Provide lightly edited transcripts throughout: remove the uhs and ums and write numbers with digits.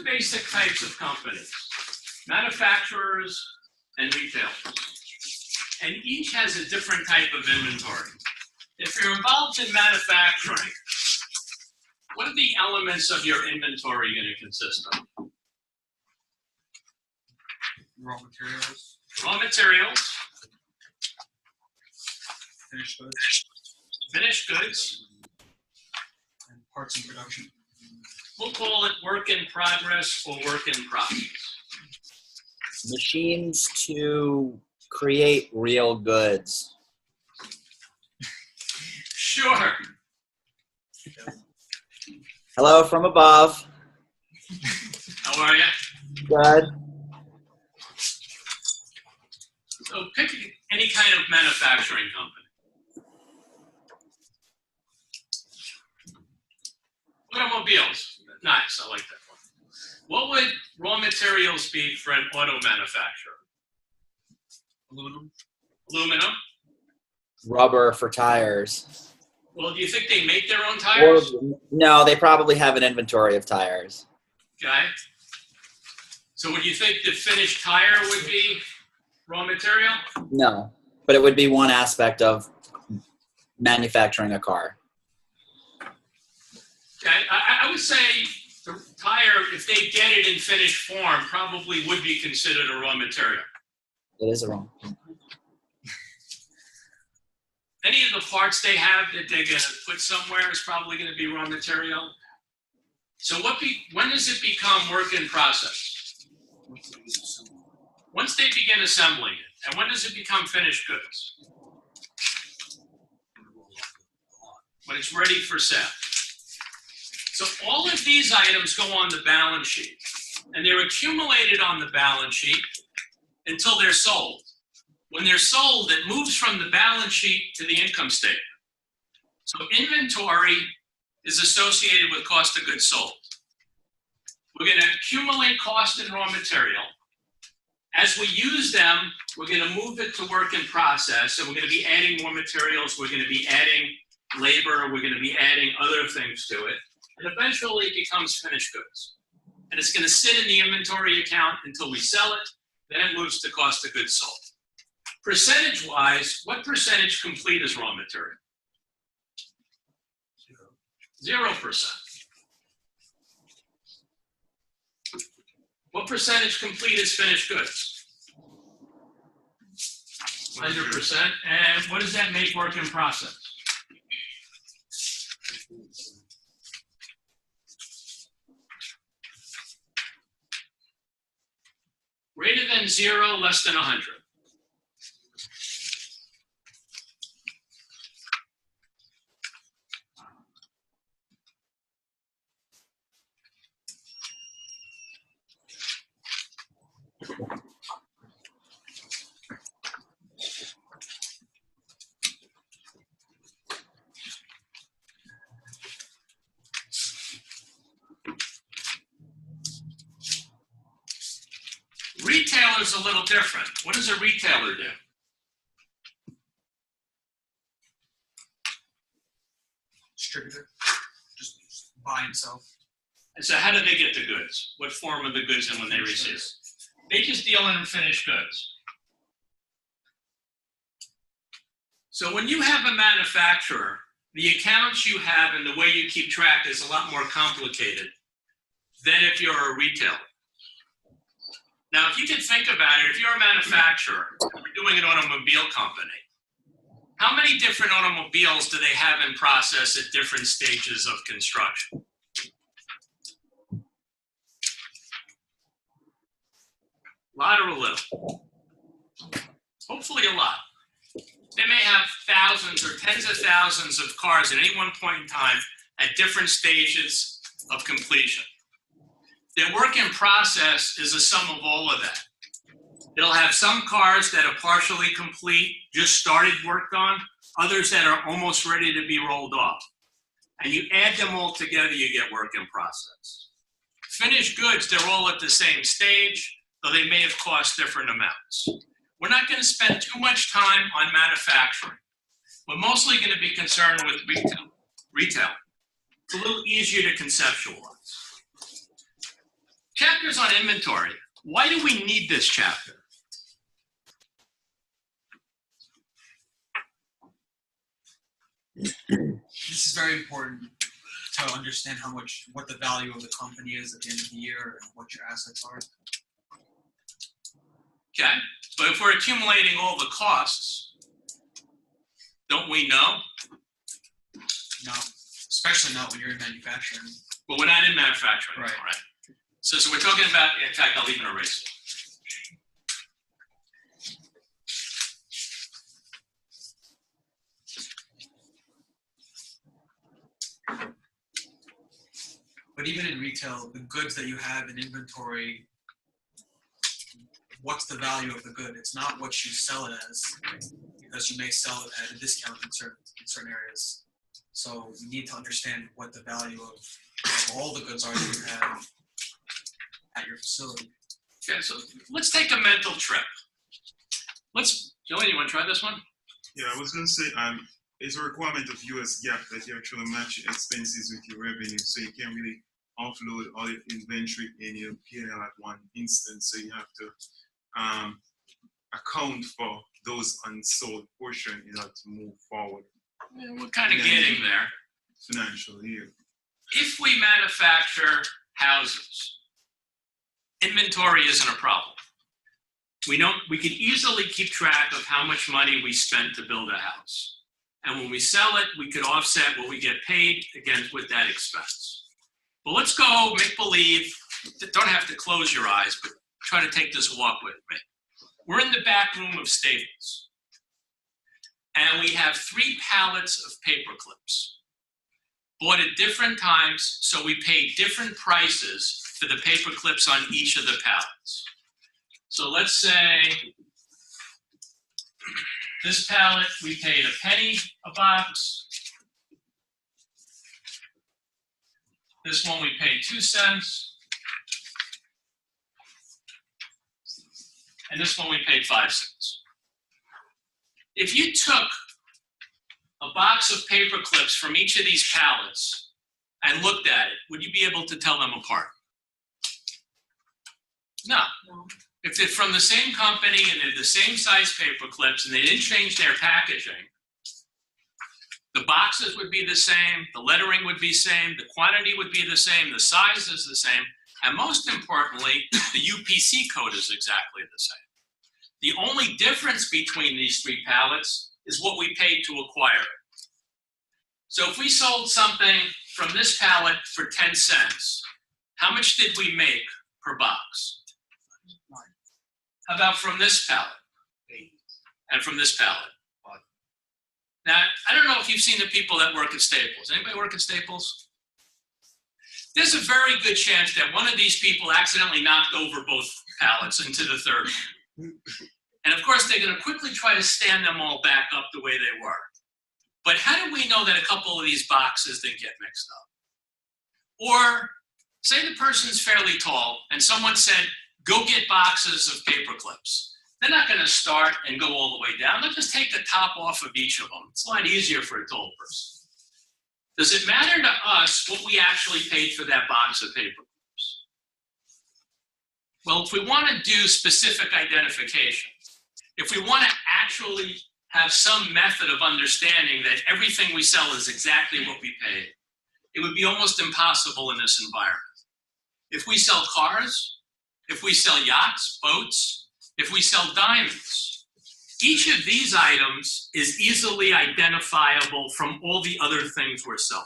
basic types of companies: manufacturers and retailers. And each has a different type of inventory. If you're involved in manufacturing, what are the elements of your inventory going to consist of? Raw materials. Raw materials. Finished goods. Finished goods. And parts in production. We'll call it work in progress or work in process. Machines to create real goods. Sure. Hello from above. How are you? Good. So pick any kind of manufacturing company. Automobiles. Nice, I like that one. What would raw materials be for an auto manufacturer? Aluminum. Aluminum. Rubber for tires. Well, do you think they make their own tires? No, they probably have an inventory of tires. Okay. So would you think the finished tire would be raw material? No, but it would be one aspect of manufacturing a car. Okay, I would say the tire, if they get it in finished form, probably would be considered a raw material. It is a wrong. Any of the parts they have that they're going to put somewhere is probably going to be raw material. So when does it become work in process? Once they begin assembling it. And when does it become finished goods? When it's ready for sale. So all of these items go on the balance sheet, and they're accumulated on the balance sheet until they're sold. When they're sold, it moves from the balance sheet to the income statement. So inventory is associated with cost of goods sold. We're going to accumulate cost in raw material. As we use them, we're going to move it to work in process. So we're going to be adding more materials. We're going to be adding labor. We're going to be adding other things to it. And eventually it becomes finished goods. And it's going to sit in the inventory account until we sell it. Then it moves to cost of goods sold. Percentage-wise, what percentage complete is raw material? 0%. What percentage complete is finished goods? 100%. And what does that make work in process? Greater than 0, less than 100. Retailer's a little different. What does a retailer do? Distributor. Just buy and sell. And so how do they get the goods? What form are the goods in when they receive it? They just deal in finished goods. So when you have a manufacturer, the accounts you have and the way you keep track is a lot more complicated than if you're a retailer. Now, if you can think about it, if you're a manufacturer, and we're doing an automobile company, how many different automobiles do they have in process at different stages of construction? A lot or a little? Hopefully a lot. They may have thousands or tens of thousands of cars at any one point in time at different stages of completion. Their work in process is a sum of all of that. It'll have some cars that are partially complete, just started work on, others that are almost ready to be rolled off. And you add them all together, you get work in process. Finished goods, they're all at the same stage, though they may have cost different amounts. We're not going to spend too much time on manufacturing. We're mostly going to be concerned with retail. It's a little easier to conceptualize. Chapters on inventory. Why do we need this chapter? This is very important to understand what the value of the company is at the end of the year and what your assets are. Okay, but if we're accumulating all the costs, don't we know? No, especially not when you're in manufacturing. Well, we're not in manufacturing. Right. All right. So we're talking about, in fact, I'll even erase it. But even in retail, the goods that you have in inventory, what's the value of the good? It's not what you sell it as, because you may sell it at a discount in certain areas. So you need to understand what the value of all the goods are that you have at your facility. Okay, so let's take a mental trip. Joey, you want to try this one? Yeah, I was going to say, it's a requirement of US GAAP that you actually match your expenses with your revenue, so you can't really offload all your inventory in your P&L at one instance. So you have to account for those unsold portion in order to move forward. Yeah, we're kind of getting there. Financial year. If we manufacture houses, inventory isn't a problem. We could easily keep track of how much money we spent to build a house. And when we sell it, we could offset what we get paid against with that expense. But let's go make believe, don't have to close your eyes, but try to take this walk with me. We're in the back room of Staples. And we have 3 pallets of paper clips. Bought at different times, so we paid different prices for the paper clips on each of the pallets. So let's say this pallet, we paid a penny a box. This one we paid 2 cents. And this one we paid 5 cents. If you took a box of paper clips from each of these pallets and looked at it, would you be able to tell them apart? No. If they're from the same company and they're the same size paper clips and they didn't change their packaging, the boxes would be the same, the lettering would be the same, the quantity would be the same, the size is the same, and most importantly, the UPC code is exactly the same. The only difference between these 3 pallets is what we paid to acquire it. So if we sold something from this pallet for 10 cents, how much did we make per box? How about from this pallet? 8. And from this pallet? 5. Now, I don't know if you've seen the people that work at Staples. Anybody work at Staples? There's a very good chance that one of these people accidentally knocked over both pallets into the third. And of course, they're going to quickly try to stand them all back up the way they were. But how do we know that a couple of these boxes didn't get mixed up? Or say the person's fairly tall and someone said, go get boxes of paper clips. They're not going to start and go all the way down. They'll just take the top off of each of them. It's a lot easier for a tall person. Does it matter to us what we actually paid for that box of paper clips? Well, if we want to do specific identification, if we want to actually have some method of understanding that everything we sell is exactly what we paid, it would be almost impossible in this environment. If we sell cars, if we sell yachts, boats, if we sell diamonds, each of these items is easily identifiable from all the other things we're selling.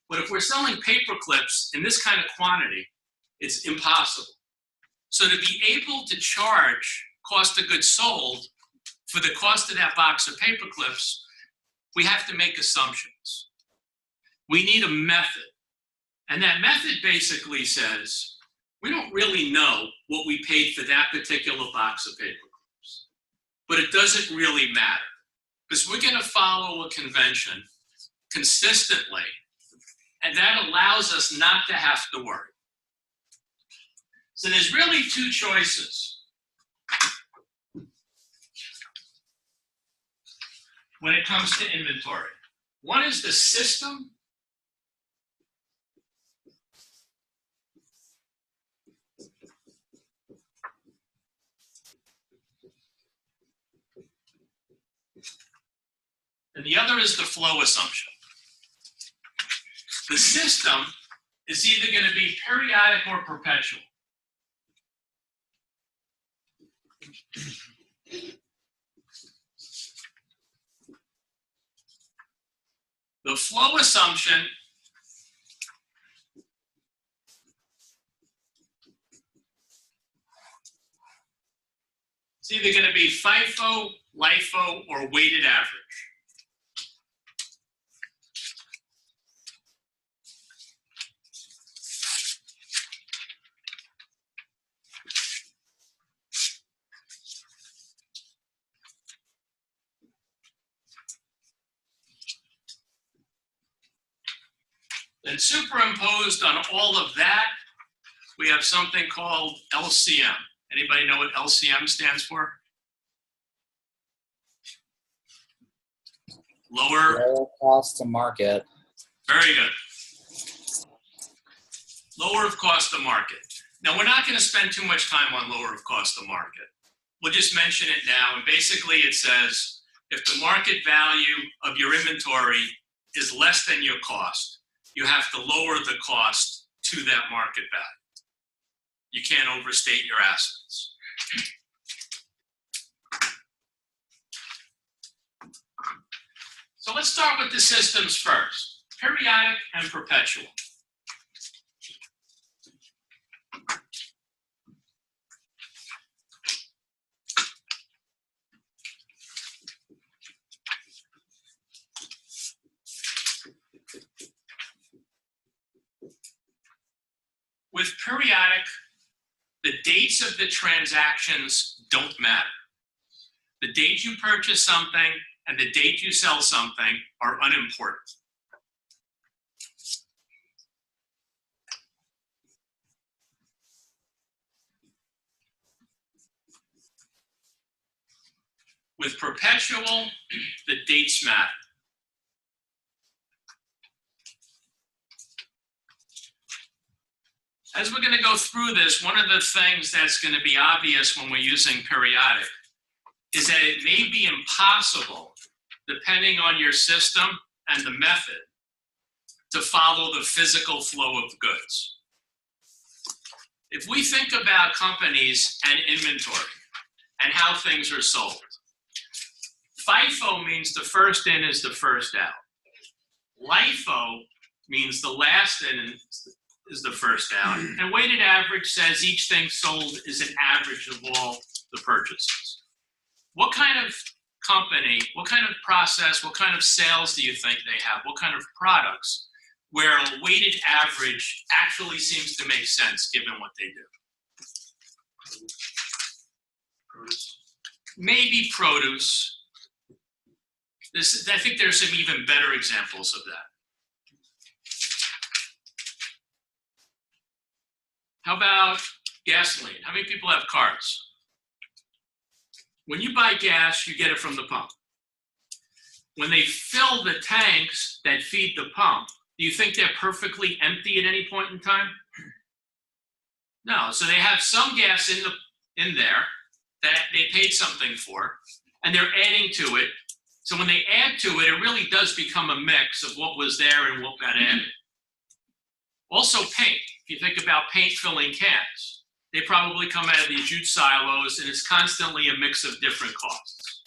But if we're selling paper clips in this kind of quantity, it's impossible. So to be able to charge cost of goods sold for the cost of that box of paper clips, we have to make assumptions. We need a method. And that method basically says, we don't really know what we paid for that particular box of paper clips. But it doesn't really matter, because we're going to follow a convention consistently, and that allows us not to have to worry. So there's really 2 choices when it comes to inventory. One is the system, and the other is the flow assumption. The system is either going to be periodic or perpetual. The flow assumption is either going to be FIFO, LIFO, or weighted average. Then superimposed on all of that, we have something called LCM. Anybody know what LCM stands for? Lower cost to market. Very good. Lower of cost to market. Now, we're not going to spend too much time on lower of cost to market. We'll just mention it now. And basically, it says if the market value of your inventory is less than your cost, you have to lower the cost to that market value. You can't overstate your assets. So let's start with the systems first, periodic and perpetual. With periodic, the dates of the transactions don't matter. The date you purchase something and the date you sell something are unimportant. With perpetual, the dates matter. As we're going to go through this, one of the things that's going to be obvious when we're using periodic is that it may be impossible, depending on your system and the method, to follow the physical flow of goods. If we think about companies and inventory and how things are sold, FIFO means the first in is the first out. LIFO means the last in is the first out. And weighted average says each thing sold is an average of all the purchases. What kind of company, what kind of process, what kind of sales do you think they have? What kind of products where a weighted average actually seems to make sense given what they do? Produce. Maybe produce. I think there's some even better examples of that. How about gasoline? How many people have cars? When you buy gas, you get it from the pump. When they fill the tanks that feed the pump, do you think they're perfectly empty at any point in time? No, so they have some gas in there that they paid something for, and they're adding to it. So when they add to it, it really does become a mix of what was there and what got added. Also paint. If you think about paint filling cans, they probably come out of these jute silos, and it's constantly a mix of different costs.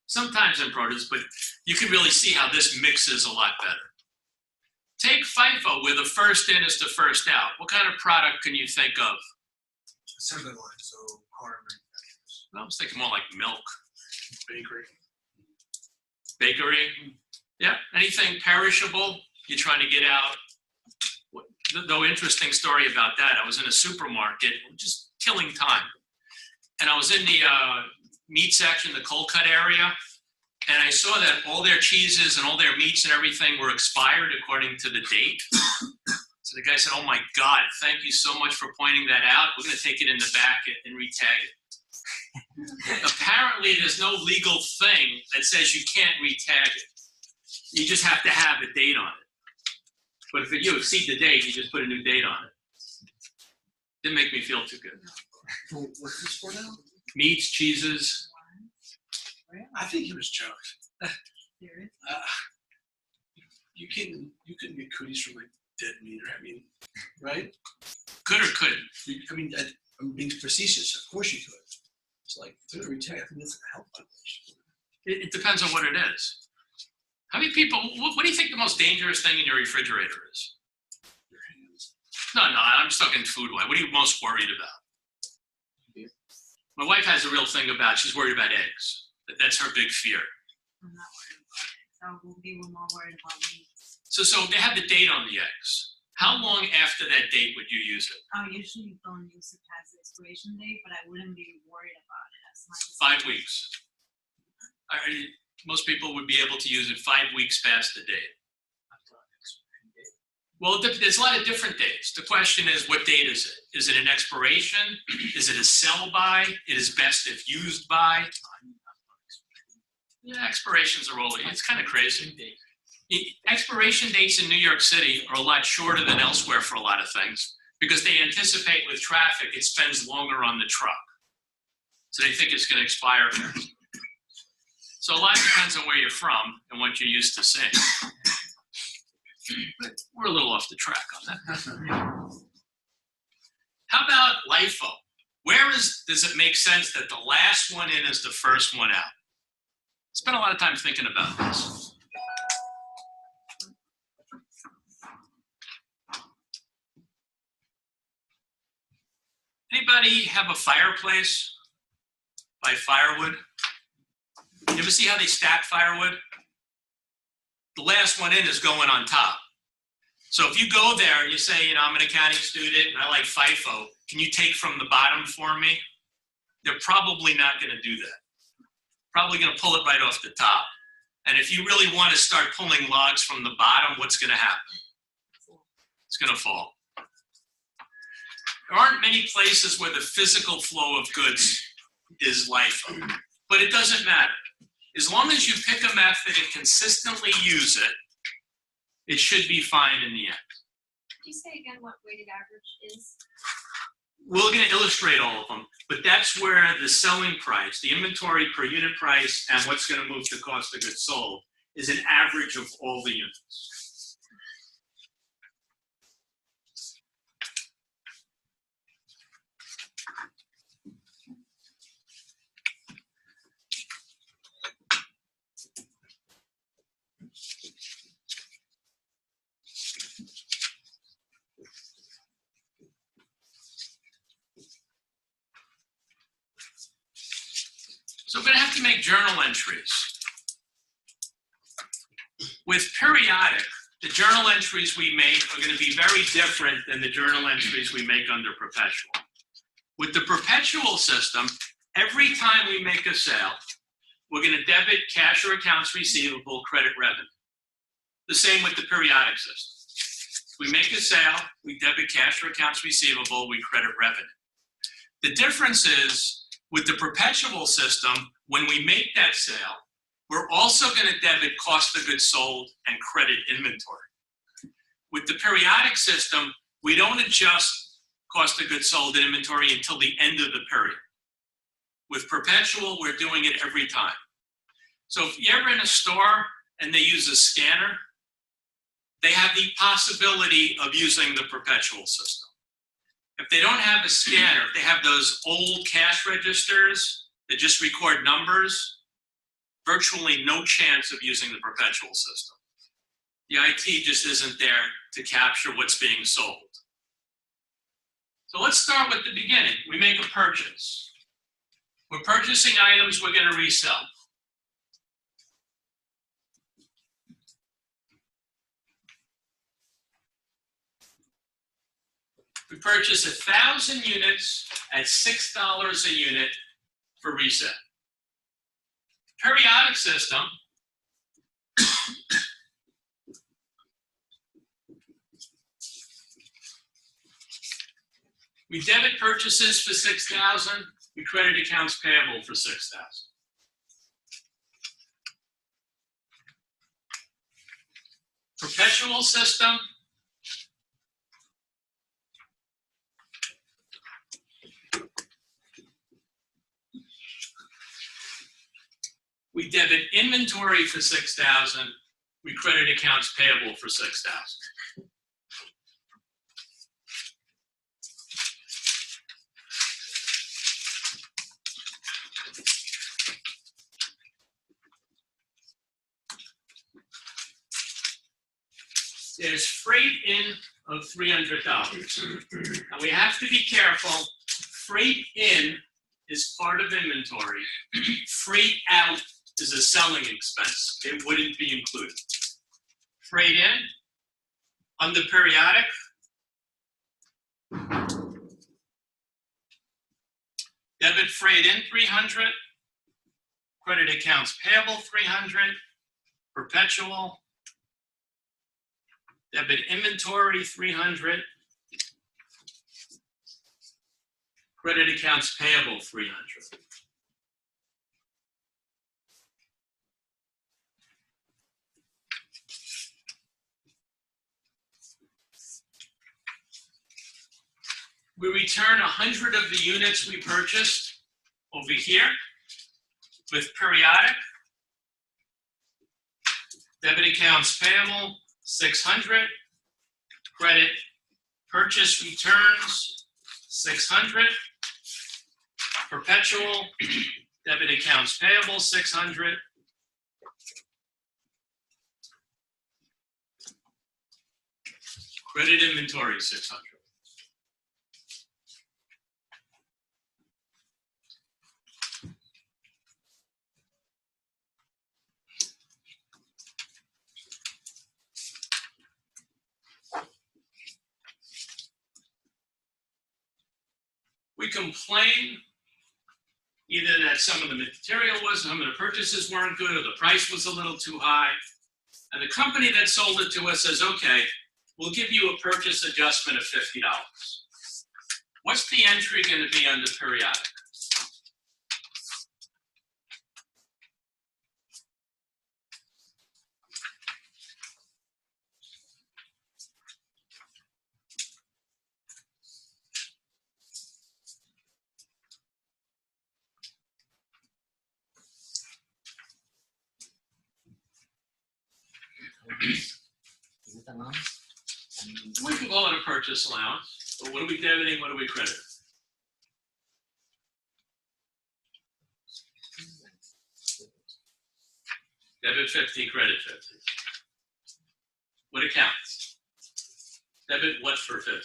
Sometimes in produce, but you can really see how this mixes a lot better. Take FIFO, where the first in is the first out. What kind of product can you think of? Assembly line, so car manufacturers. I was thinking more like milk. Bakery. Bakery? Yeah, anything perishable you're trying to get out. No interesting story about that. I was in a supermarket, just killing time. And I was in the meat section, the cold cut area, and I saw that all their cheeses and all their meats and everything were expired according to the date. So the guy said, "Oh my God, thank you so much for pointing that out. We're going to take it in the back and retag it." Apparently, there's no legal thing that says you can't retag it. You just have to have a date on it. But if you exceed the date, you just put a new date on it. Didn't make me feel too good. What's this for now? Meats, cheeses. I think he was joking. There is. You can get cooties from like dead meat, or I mean, right? Could or couldn't? I mean, I'm being facetious. Of course you could. It's like food retail. I think that's a health violation. It depends on what it is. How many people, what do you think the most dangerous thing in your refrigerator is? Your hands. No, I'm just talking food-wise. What are you most worried about? Yeah. My wife has a real thing about, she's worried about eggs. That's her big fear. I'm not worried about it. So we'll be more worried about meat. So they have the date on the eggs. How long after that date would you use it? I usually don't use it past the expiration date, but I wouldn't be worried about it as much as 5 weeks. Most people would be able to use it 5 weeks past the date. Well, there's a lot of different dates. The question is, what date is it? Is it an expiration? Is it a sell by? It is best if used by? Yeah, expirations are all, it's kind of crazy. Expiration dates in New York City are a lot shorter than elsewhere for a lot of things because they anticipate with traffic it spends longer on the truck. So they think it's going to expire first. So a lot depends on where you're from and what you're used to seeing. But we're a little off the track on that. How about LIFO? Does it make sense that the last one in is the first one out? Spent a lot of time thinking about this. Anybody have a fireplace? Buy firewood? You ever see how they stack firewood? The last one in is going on top. So if you go there and you say, I'm an accounting student and I like FIFO, can you take from the bottom for me? They're probably not going to do that. Probably going to pull it right off the top. And if you really want to start pulling logs from the bottom, what's going to happen? It's going to fall. There aren't many places where the physical flow of goods is LIFO, but it doesn't matter. As long as you pick a method and consistently use it, it should be fine in the end. Could you say again what weighted average is? We're going to illustrate all of them, but that's where the selling price, the inventory per unit price, and what's going to move the cost of goods sold is an average of all the units. So we're going to have to make journal entries. With periodic, the journal entries we make are going to be very different than the journal entries we make under perpetual. With the perpetual system, every time we make a sale, we're going to debit cash or accounts receivable, credit revenue. The same with the periodic system. We make a sale, we debit cash or accounts receivable, we credit revenue. The difference is, with the perpetual system, when we make that sale, we're also going to debit cost of goods sold and credit inventory. With the periodic system, we don't adjust cost of goods sold and inventory until the end of the period. With perpetual, we're doing it every time. So if you're ever in a store and they use a scanner, they have the possibility of using the perpetual system. If they don't have a scanner, if they have those old cash registers that just record numbers, virtually no chance of using the perpetual system. The IT just isn't there to capture what's being sold. So let's start with the beginning. We make a purchase. We're purchasing items we're going to resell. We purchase 1,000 units at $6 a unit for resale. Periodic system, we debit purchases for 6,000, we credit accounts payable for 6,000. Perpetual system, We debit inventory for 6,000. We credit accounts payable for 6,000. There's freight in of $300. Now we have to be careful. Freight in is part of inventory. Freight out is a selling expense. It wouldn't be included. Freight in, under periodic, debit freight in 300, credit accounts payable 300, perpetual, debit inventory 300, credit accounts payable 300. We return 100 of the units we purchased over here with periodic. Debit accounts payable, 600. Credit purchase returns, 600. Perpetual, debit accounts payable, 600. Credit inventory, 600. We complain either that some of the material was, some of the purchases weren't good, or the price was a little too high. And the company that sold it to us says, okay, we'll give you a purchase adjustment of $50. What's the entry going to be under periodic? Is it allowance? We can call it a purchase allowance, but what are we debiting, what are we crediting? Debit 50, credit 50. What accounts? Debit what for 50?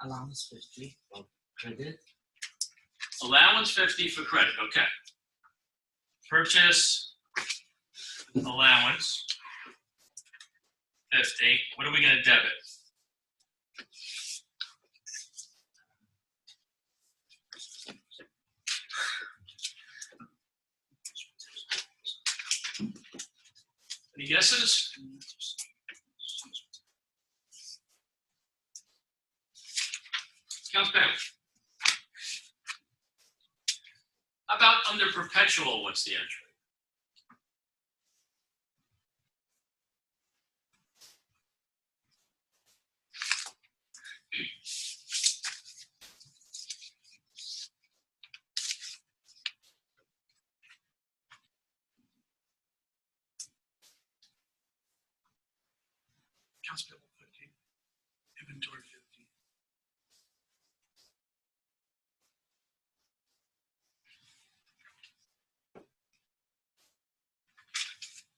Allowance 50 for credit. Allowance 50 for credit, okay. Purchase allowance 50. What are we going to debit? Any guesses? Accounts payable. How about under perpetual, what's the entry? Accounts payable 50, inventory 50.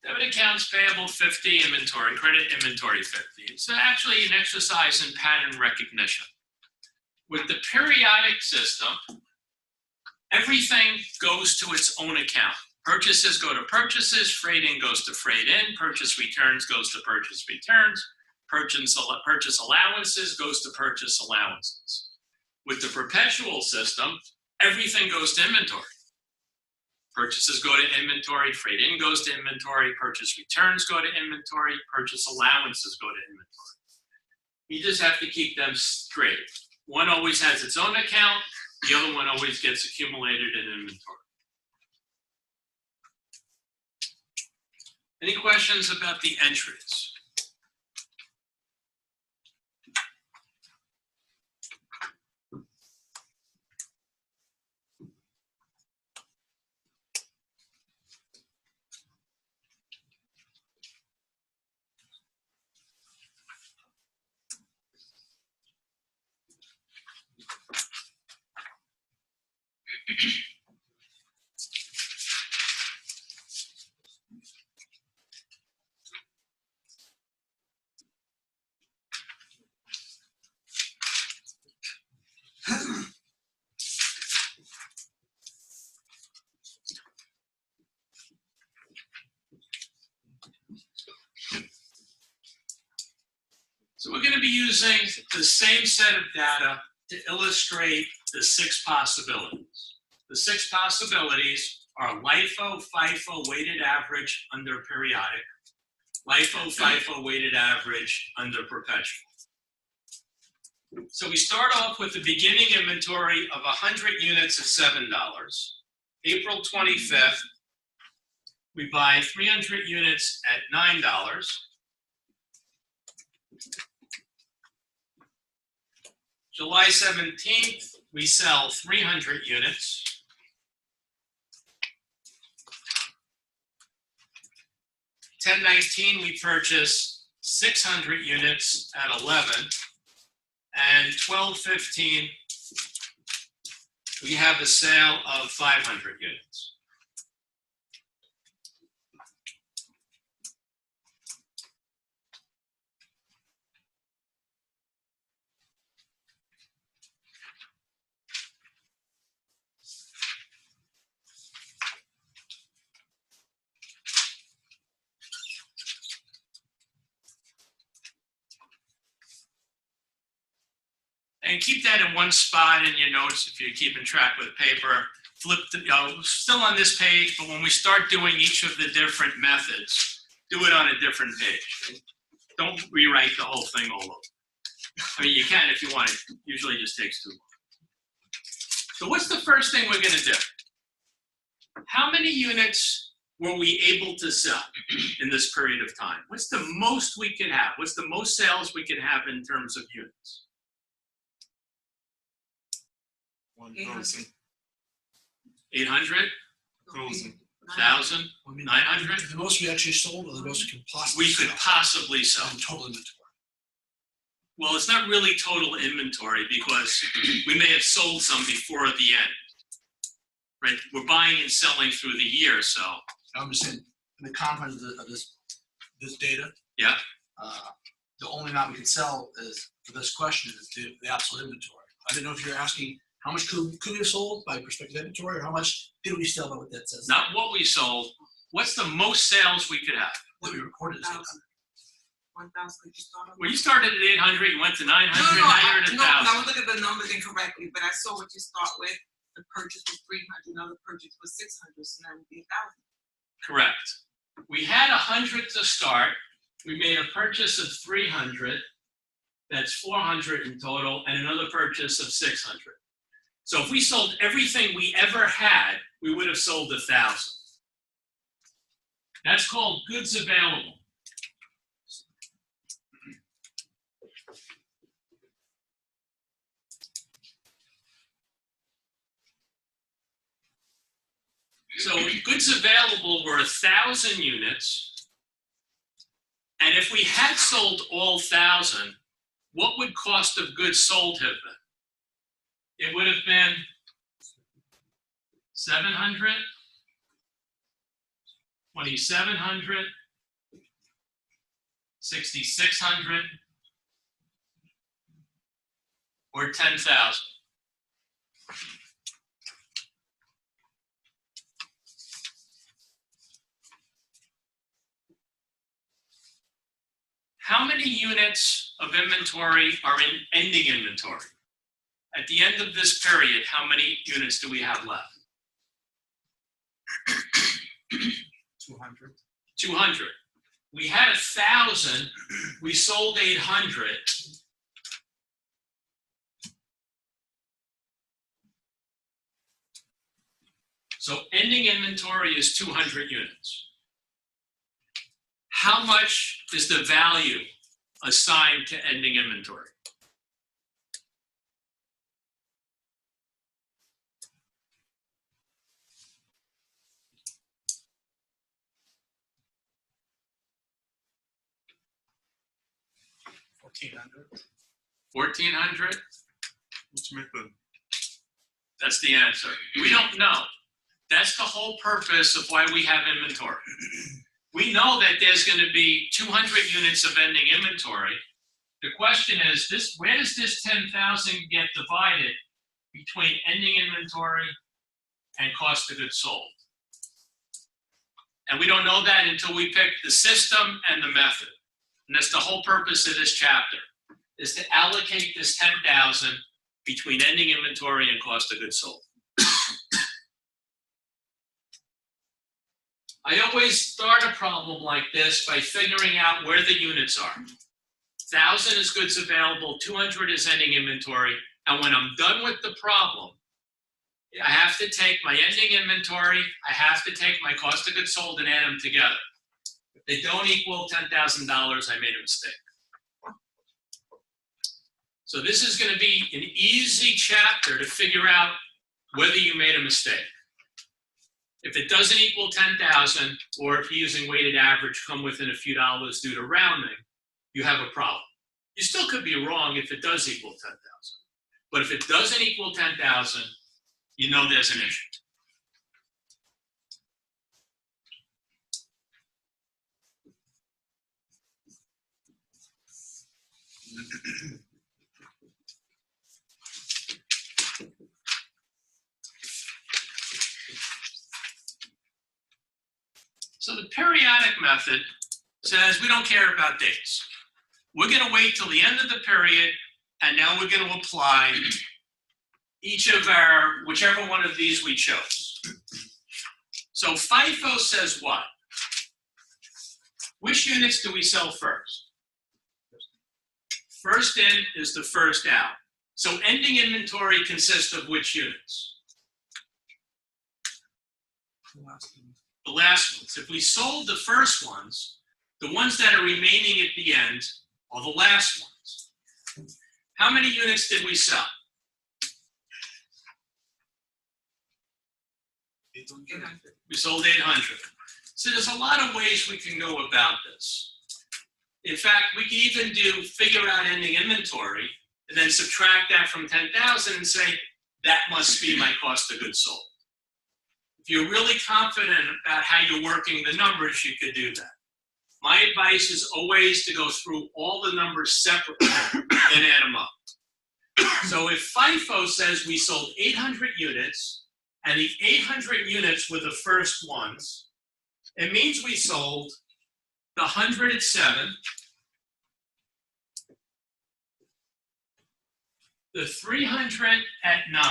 Debit accounts payable 50, inventory, credit inventory 50. It's actually an exercise in pattern recognition. With the periodic system, everything goes to its own account. Purchases go to purchases, freight in goes to freight in, purchase returns goes to purchase returns, purchase allowances goes to purchase allowances. With the perpetual system, everything goes to inventory. Purchases go to inventory, freight in goes to inventory, purchase returns go to inventory, purchase allowances go to inventory. You just have to keep them straight. One always has its own account, the other one always gets accumulated in inventory. Any questions about the entries? So we're going to be using the same set of data to illustrate the 6 possibilities. The 6 possibilities are LIFO, FIFO, weighted average under periodic, LIFO, FIFO, weighted average under perpetual. So we start off with the beginning inventory of 100 units at $7. April 25th, we buy 300 units at $9. July 17th, we sell 300 units. $10.19, we purchase 600 units at 11. And $12.15, we have a sale of 500 units. And keep that in one spot in your notes if you're keeping track with paper. Flip still on this page, but when we start doing each of the different methods, do it on a different page. Don't rewrite the whole thing all over. I mean, you can if you want. It usually just takes too long. So what's the first thing we're going to do? How many units were we able to sell in this period of time? What's the most we could have? What's the most sales we could have in terms of units? 1,000. 800, 1,000. 1,000, I mean, 900? The most we actually sold, or the most we can possibly We could sell possibly sell. in total inventory. Well, it's not really total inventory because we may have sold some before the end. Right? We're buying and selling through the year, so I'm just saying, in the confines of this data. Yeah. The only amount we can sell is, for this question, is the absolute inventory. I didn't know if you're asking how much could we have sold by prospective inventory, or how much did we sell by what that says? not what we sold. What's the most sales we could have? What we recorded is 1,000. 1,000, could you start on? Well, you started at 800, you went to 900, No, now you're at 1,000. I was looking at the numbers incorrectly, but I saw what you start with. The purchase was 300, another purchase was 600, so that would be 1,000. Correct. We had 100 to start. We made a purchase of 300. That's 400 in total, and another purchase of 600. So if we sold everything we ever had, we would have sold 1,000. That's called goods available. So goods available were 1,000 units. And if we had sold all 1,000, what would cost of goods sold have been? It would have been 700, 2,700, 6,600, or 10,000. How many units of inventory are in ending inventory? At the end of this period, how many units do we have left? 200. 200. We had 1,000, we sold 800. So ending inventory is 200 units. How much is the value assigned to ending inventory? $1,400? Which method? That's the answer. We don't know. That's the whole purpose of why we have inventory. We know that there's going to be 200 units of ending inventory. The question is, where does this 10,000 get divided between ending inventory and cost of goods sold? And we don't know that until we pick the system and the method. And that's the whole purpose of this chapter. is to allocate this 10,000 between ending inventory and cost of goods sold. I always start a problem like this by figuring out where the units are. 1,000 is goods available, 200 is ending inventory, and when I'm done with the problem, I have to take my ending inventory, I have to take my cost of goods sold and add them together. If they don't equal $10,000, I made a mistake. So this is going to be an easy chapter to figure out whether you made a mistake. If it doesn't equal 10,000, or if you're using weighted average, come within a few dollars due to rounding, you have a problem. You still could be wrong if it does equal 10,000. But if it doesn't equal 10,000, you know there's an issue. So the periodic method says we don't care about dates. We're going to wait till the end of the period, and now we're going to apply each of our, whichever one of these we chose. So FIFO says what? Which units do we sell first? First in is the first out. So ending inventory consists of which units? The last ones. If we sold the first ones, the ones that are remaining at the end are the last ones. How many units did we sell? 800. We sold 800. So there's a lot of ways we can go about this. In fact, we can even figure out ending inventory and then subtract that from 10,000 and say, that must be my cost of goods sold. If you're really confident about how you're working the numbers, you could do that. My advice is always to go through all the numbers separately and add them up. So if FIFO says we sold 800 units, and the 800 units were the first ones, it means we sold the 100 at 7, the 300 at 9,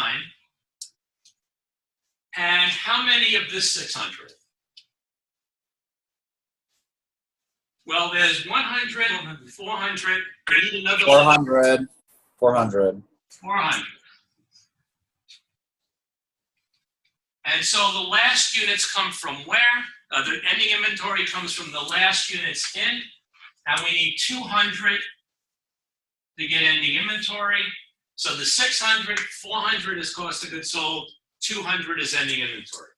and how many of this 600? Well, there's 100, 400, we need another 400. 400. 400. And so the last units come from where? The ending inventory comes from the last units in, and we need 200 to get ending inventory. So the 600, 400 is cost of goods sold, 200 is ending inventory.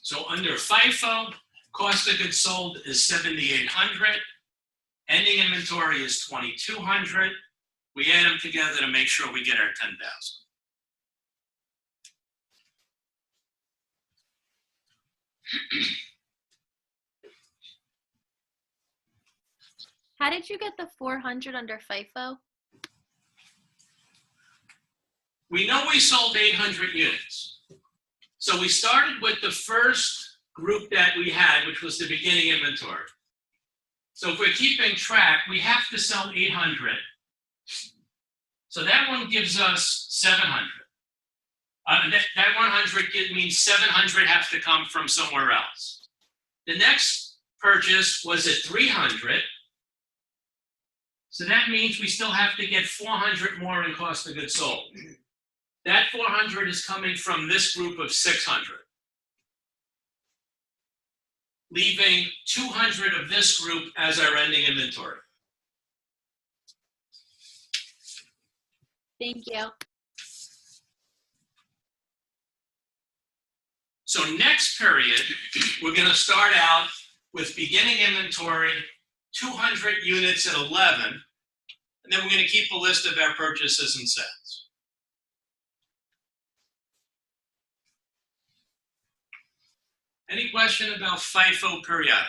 So under FIFO, cost of goods sold is 7,800. Ending inventory is 2,200. We add them together to make sure we get our 10,000. How did you get the 400 under FIFO? We know we sold 800 units. So we started with the first group that we had, which was the beginning inventory. So if we're keeping track, we have to sell 800. So that one gives us 700. That 100 means 700 have to come from somewhere else. The next purchase was at 300. So that means we still have to get 400 more in cost of goods sold. That 400 is coming from this group of 600, leaving 200 of this group as our ending inventory. Thank you. So next period, we're going to start out with beginning inventory, 200 units at 11, and then we're going to keep a list of our purchases and sales. Any question about FIFO periodic?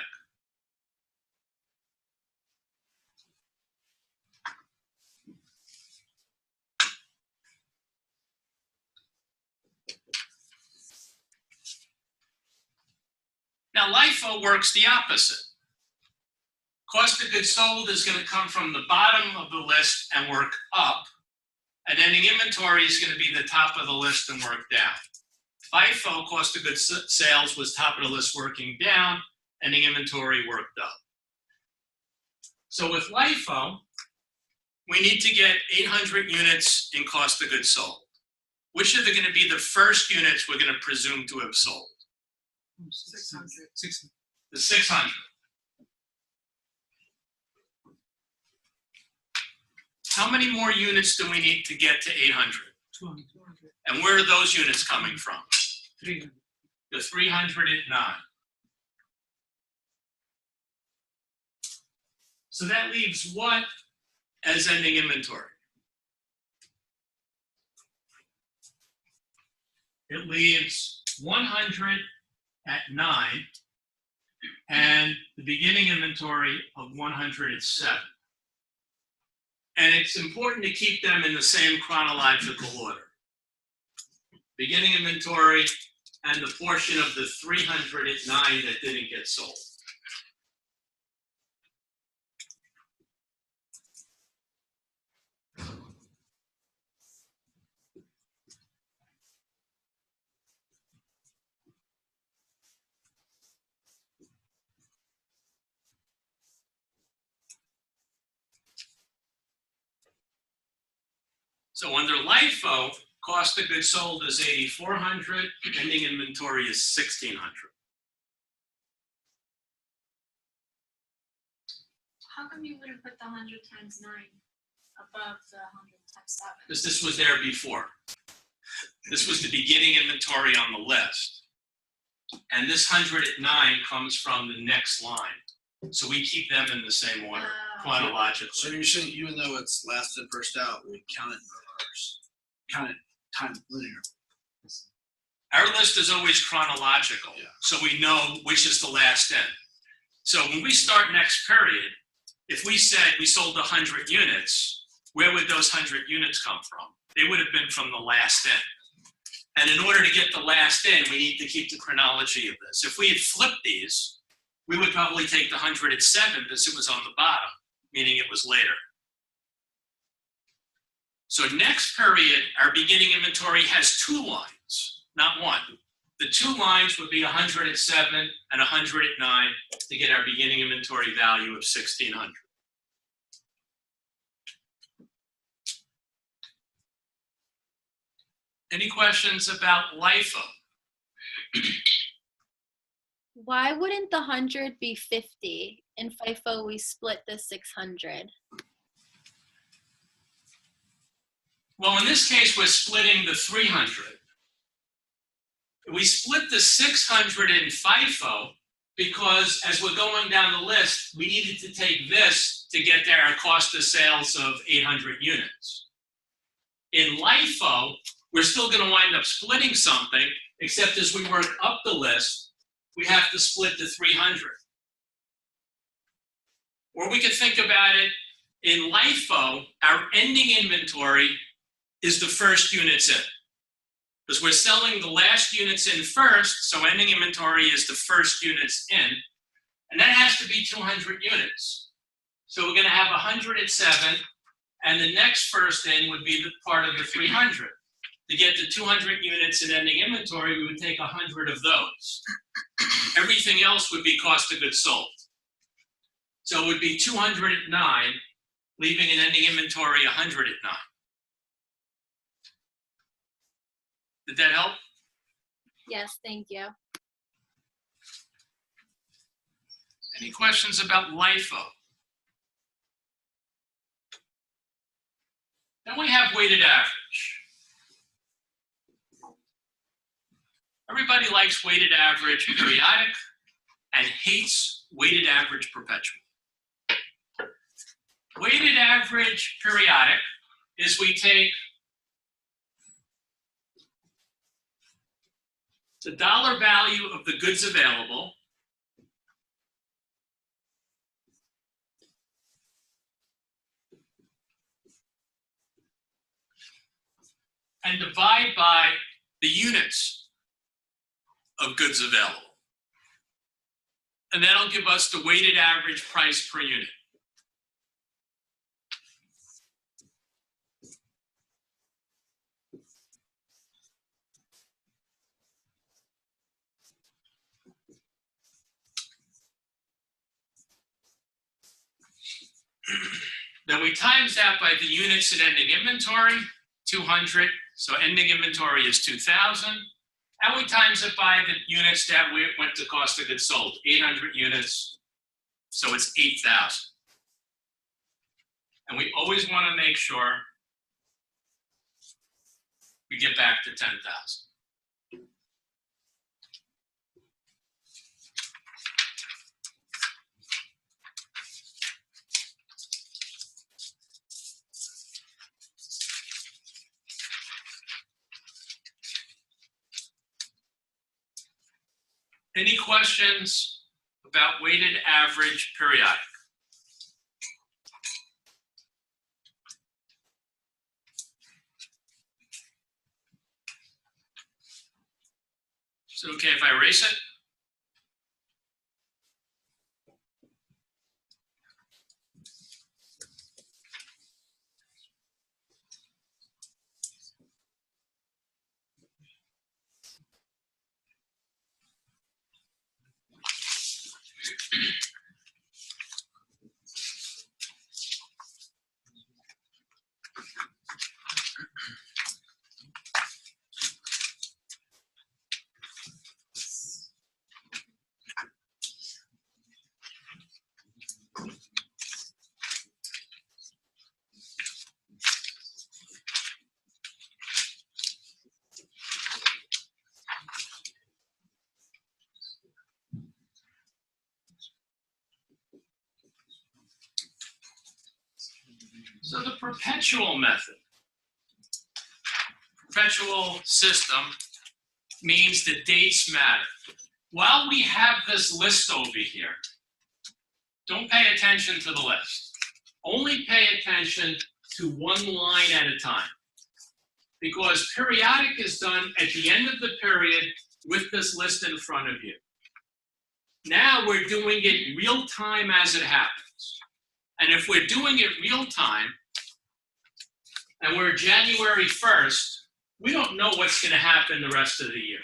Now, LIFO works the opposite. Cost of goods sold is going to come from the bottom of the list and work up, and ending inventory is going to be the top of the list and work down. FIFO, cost of goods sales, was top of the list working down, ending inventory worked up. So with LIFO, we need to get 800 units in cost of goods sold. Which are going to be the first units we're going to presume to have sold? 600. The 600. How many more units do we need to get to 800? 200. And where are those units coming from? 300. The 309. So that leaves what as ending inventory? It leaves 100 at 9 and the beginning inventory of 107. And it's important to keep them in the same chronological order. Beginning inventory and the portion of the 300 at 9 that didn't get sold. So under LIFO, cost of goods sold is 8,400, ending inventory is 1,600. How come you wouldn't put the 100 times 9 above the 100 times 7? Because this was there before. This was the beginning inventory on the list. And this 100 at 9 comes from the next line. So we keep them in the same order, chronologically. So you're saying even though it's last in, first out, we count it in reverse? Count it time linear? Our list is always chronological, Yeah. so we know which is the last in. So when we start next period, if we said we sold 100 units, where would those 100 units come from? They would have been from the last in. And in order to get the last in, we need to keep the chronology of this. If we had flipped these, we would probably take the 100 at 7 because it was on the bottom, meaning it was later. So next period, our beginning inventory has 2 lines, not 1. The 2 lines would be 100 at 7 and 100 at 9 to get our beginning inventory value of 1,600. Any questions about LIFO? Why wouldn't the 100 be 50? In FIFO, we split the 600. Well, in this case, we're splitting the 300. We split the 600 in FIFO because as we're going down the list, we needed to take this to get to our cost of sales of 800 units. In LIFO, we're still going to wind up splitting something, except as we work up the list, we have to split the 300. Or we could think about it, in LIFO, our ending inventory is the first units in. Because we're selling the last units in first, so ending inventory is the first units in, and that has to be 200 units. So we're going to have 100 at 7, and the next first in would be the part of the 300. To get to 200 units in ending inventory, we would take 100 of those. Everything else would be cost of goods sold. So it would be 200 at 9, leaving an ending inventory 100 at 9. Did that help? Yes, thank you. Any questions about LIFO? Then we have weighted average. Everybody likes weighted average periodic and hates weighted average perpetual. Weighted average periodic is we take the dollar value of the goods available and divide by the units of goods available. And that'll give us the weighted average price per unit. Then we times that by the units in ending inventory, 200. So ending inventory is 2,000. And we times it by the units that went to cost of goods sold, 800 units. So it's 8,000. And we always want to make sure we get back to 10,000. Any questions about weighted average periodic? Is it okay if I erase it? So the perpetual method, perpetual system, means the dates matter. While we have this list over here, don't pay attention to the list. Only pay attention to one line at a time. Because periodic is done at the end of the period with this list in front of you. Now we're doing it real time as it happens. And if we're doing it real time, and we're January 1st, we don't know what's going to happen the rest of the year.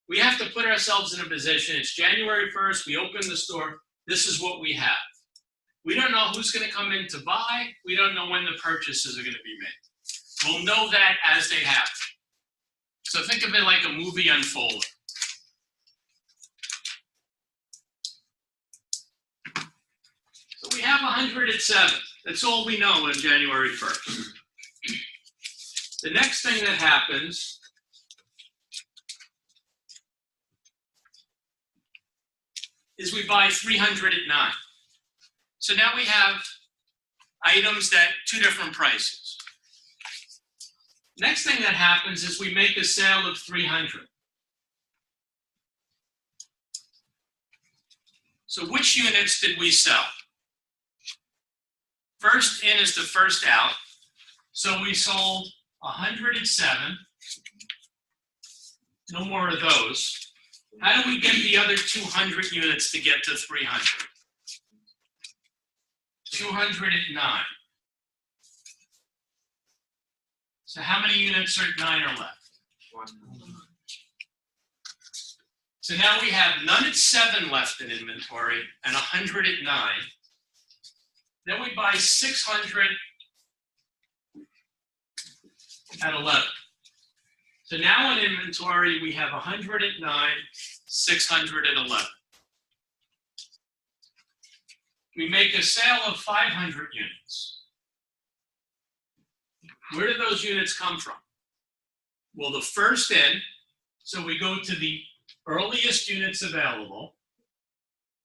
We have to put ourselves in a position, it's January 1st, we open the store, this is what we have. We don't know who's going to come in to buy, we don't know when the purchases are going to be made. We'll know that as they happen. So think of it like a movie unfolding. So we have 107. That's all we know on January 1st. The next thing that happens is we buy 300 at 9. So now we have items that two different prices. Next thing that happens is we make a sale of 300. So which units did we sell? First in is the first out. So we sold 107. No more of those. How do we get the other 200 units to get to 300? 200 at 9. So how many units are 9 are left? 1. So now we have none at 7 left in inventory and 100 at 9. Then we buy 600 at 11. So now in inventory, we have 100 at 9, 600 at 11. We make a sale of 500 units. Where do those units come from? Well, the first in, so we go to the earliest units available.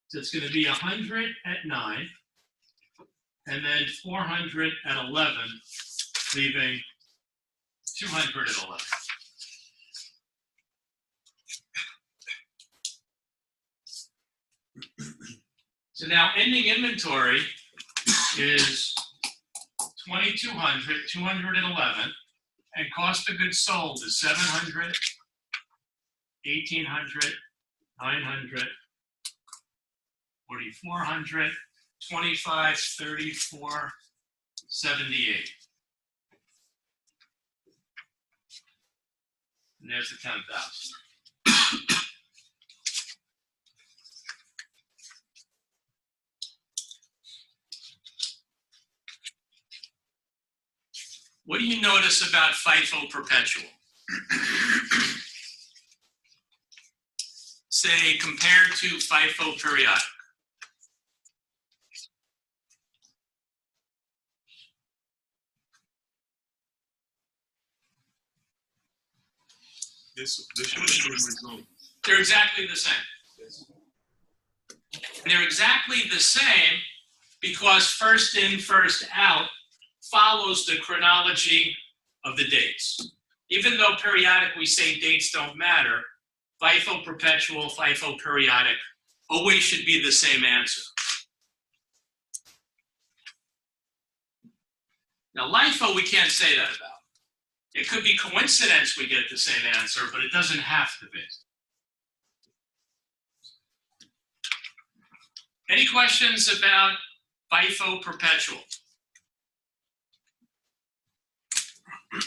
So it's going to be 100 at 9, and then 400 at 11, leaving 200 at 11. So now ending inventory is 2,200, 211, and cost of goods sold is 700, 1,800, 900, 4,400, 25, 34, 78. And there's the 10,000. What do you notice about FIFO Perpetual? Say, compared to FIFO Periodic. This should be the same result. They're exactly the same. And they're exactly the same because first in, first out follows the chronology of the dates. Even though periodic we say dates don't matter, FIFO Perpetual, FIFO Periodic always should be the same answer. Now LIFO we can't say that about. It could be coincidence we get the same answer, but it doesn't have to be. Any questions about FIFO Perpetual? In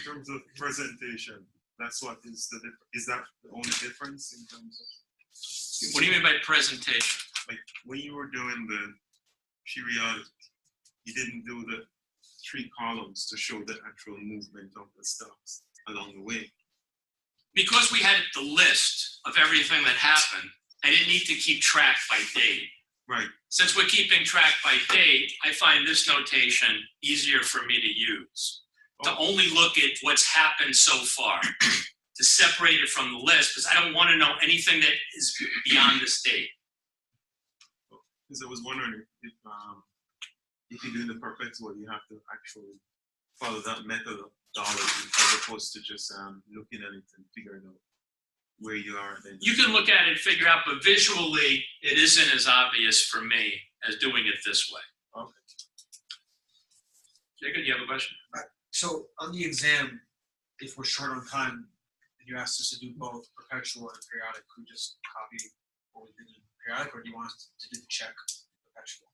terms of presentation, that's what is the is that the only difference in terms of? What do you mean by presentation? Like when you were doing the periodic, you didn't do the 3 columns to show the actual movement of the stocks along the way. Because we had the list of everything that happened, I didn't need to keep track by date. Right. Since we're keeping track by date, I find this notation easier for me to use. To only look at what's happened so far, to separate it from the list, because I don't want to know anything that is beyond this date. Because I was wondering if you're doing the perpetual, you have to actually follow that methodology as opposed to just looking at it and figuring out where you are. Then You can look at it, figure out, but visually, it isn't as obvious for me as doing it this way. Okay. Jacob, you have a question? So on the exam, if we're short on time, and you asked us to do both perpetual and periodic, could we just copy what we did in periodic, or do you want us to do the check perpetual?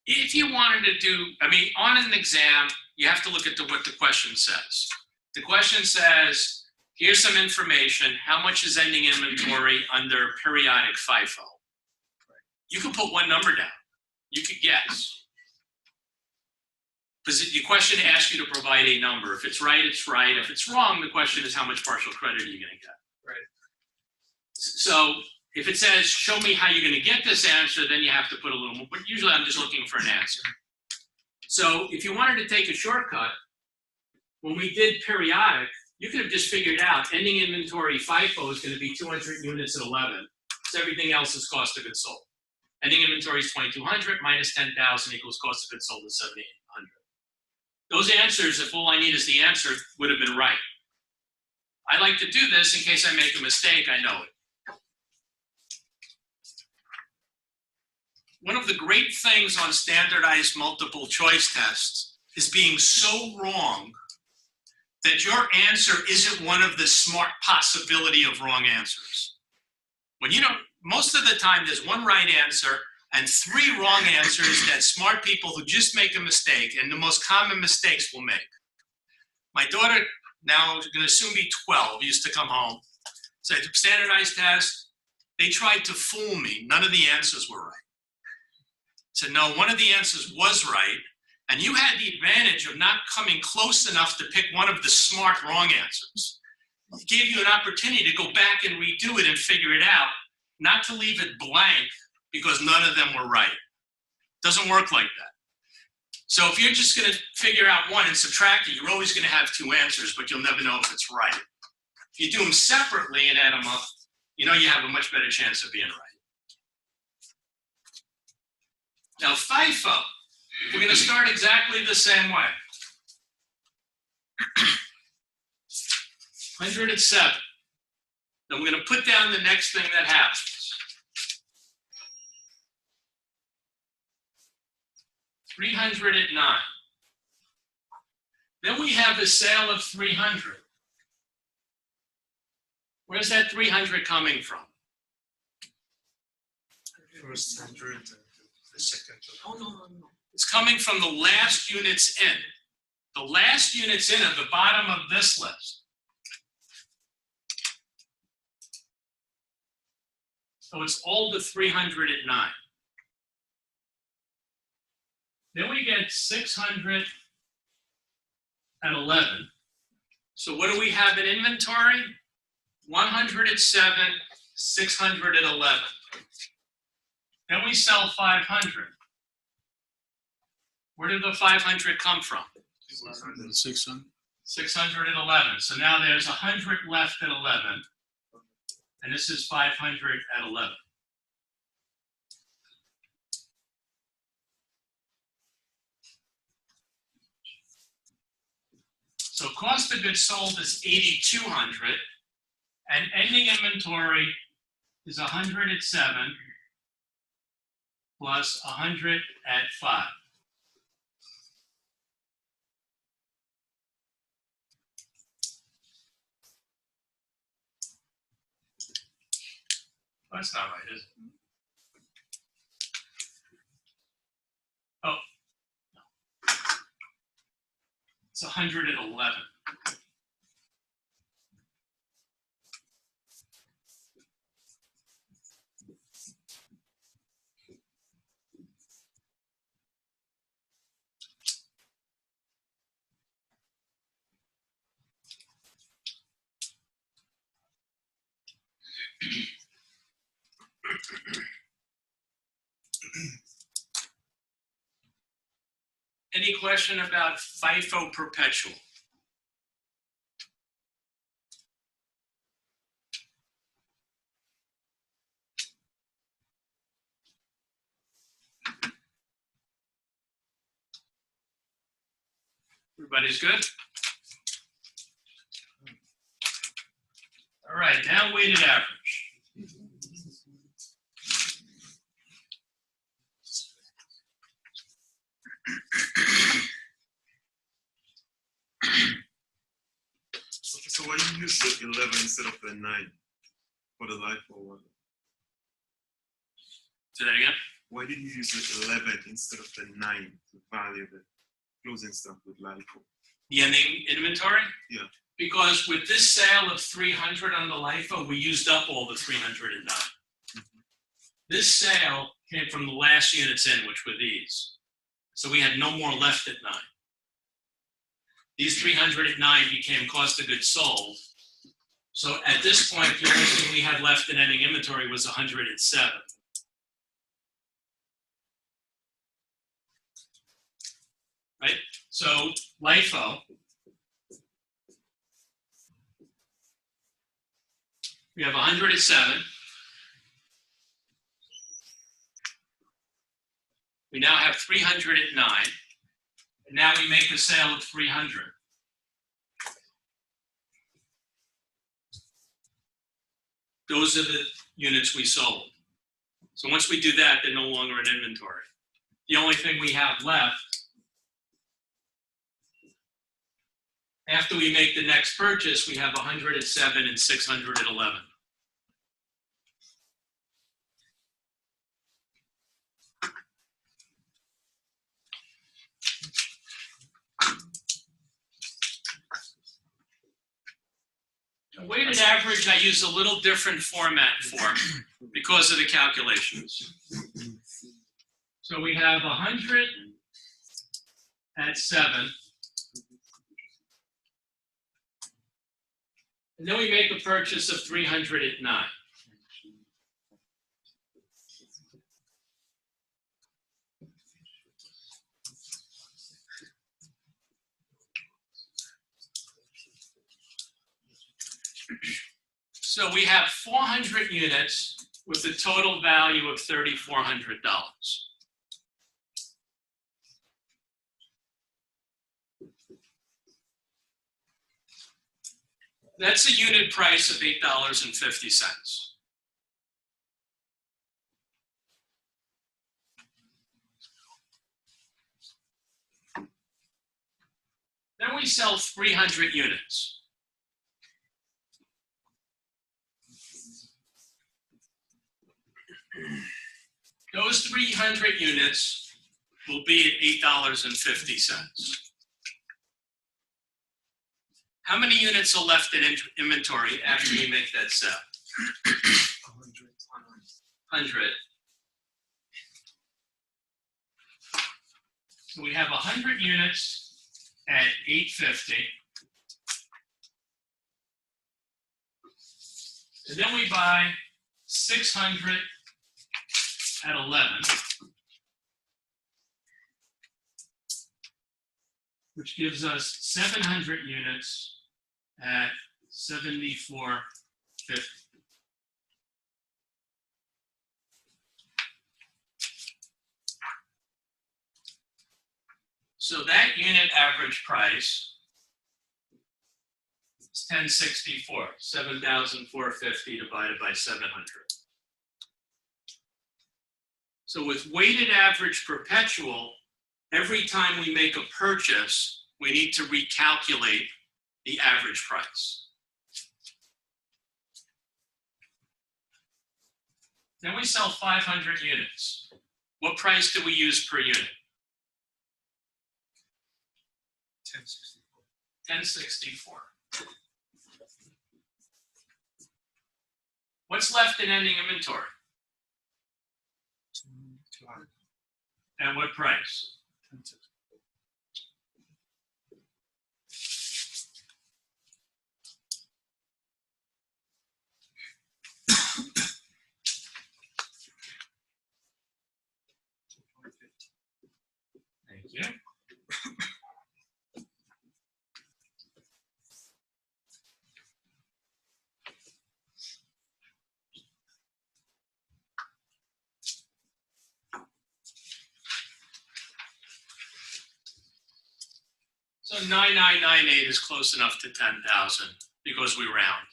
If you wanted to do, I mean, on an exam, you have to look at what the question says. The question says, here's some information, how much is ending inventory under periodic FIFO? You can put one number down. You could guess. Because the question asks you to provide a number. If it's right, it's right. If it's wrong, the question is how much partial credit are you going to get? Right. So if it says, show me how you're going to get this answer, then you have to put a little more. But usually I'm just looking for an answer. So if you wanted to take a shortcut, when we did periodic, you could have just figured out ending inventory FIFO is going to be 200 units at 11. So everything else is cost of goods sold. Ending inventory is 2,200 minus 10,000 equals cost of goods sold is 7,800. Those answers, if all I need is the answer, would have been right. I like to do this in case I make a mistake, I know it. One of the great things on standardized multiple choice tests is being so wrong that your answer isn't one of the smart possibility of wrong answers. When you don't, most of the time there's one right answer and 3 wrong answers that smart people who just make a mistake, and the most common mistakes will make. My daughter, now going to soon be 12, used to come home, said, standardized test, they tried to fool me. None of the answers were right. I said, no, one of the answers was right, and you had the advantage of not coming close enough to pick one of the smart wrong answers. It gave you an opportunity to go back and redo it and figure it out, not to leave it blank because none of them were right. Doesn't work like that. So if you're just going to figure out one and subtract it, you're always going to have 2 answers, but you'll never know if it's right. If you do them separately and add them up, you know you have a much better chance of being right. Now FIFO, we're going to start exactly the same way. 107. Then we're going to put down the next thing that happens. 300 at 9. Then we have a sale of 300. Where's that 300 coming from? First 100, the second. Oh, no. It's coming from the last units in. The last units in at the bottom of this list. So it's all the 300 at 9. Then we get 600 at 11. So what do we have in inventory? 100 at 7, 600 at 11. Then we sell 500. Where did the 500 come from? 600. 600 at 11. So now there's 100 left at 11. And this is 500 at 11. So cost of goods sold is 8,200, and ending inventory is 100 at 7 plus 100 at 5. That's not right, is it? Oh. No. It's 100 at 11. Any question about FIFO Perpetual? Everybody's good? All right, now weighted average. So why do you use the 11 instead of the 9 for the LIFO one? Say that again? Why did you use the 11 instead of the 9 to value the closing stock with LIFO? The ending inventory? Yeah. Because with this sale of 300 on the LIFO, we used up all the 309. This sale came from the last units in, which were these. So we had no more left at 9. These 300 at 9 became cost of goods sold. So at this point, the only thing we had left in ending inventory was 100 at 7. Right? So LIFO, we have 100 at 7. We now have 300 at 9. And now we make a sale of 300. Those are the units we sold. So once we do that, they're no longer in inventory. The only thing we have left after we make the next purchase, we have 100 at 7 and 600 at 11. A weighted average I use a little different format for because of the calculations. So we have 100 at 7. And then we make a purchase of 300 at 9. So we have 400 units with a total value of $3,400. That's a unit price of $8.50. Then we sell 300 units. Those 300 units will be at $8.50. How many units are left in inventory after we make that sale? 100. So we have 100 units at $8.50. And then we buy 600 at 11, which gives us 700 units at $74.50. So that unit average price is $10.64, $7,450 divided by 700. So with weighted average perpetual, every time we make a purchase, we need to recalculate the average price. Then we sell 500 units. What price do we use per unit? $10.64. What's left in ending inventory? At what price? Thank you. So 9998 is close enough to 10,000 because we round.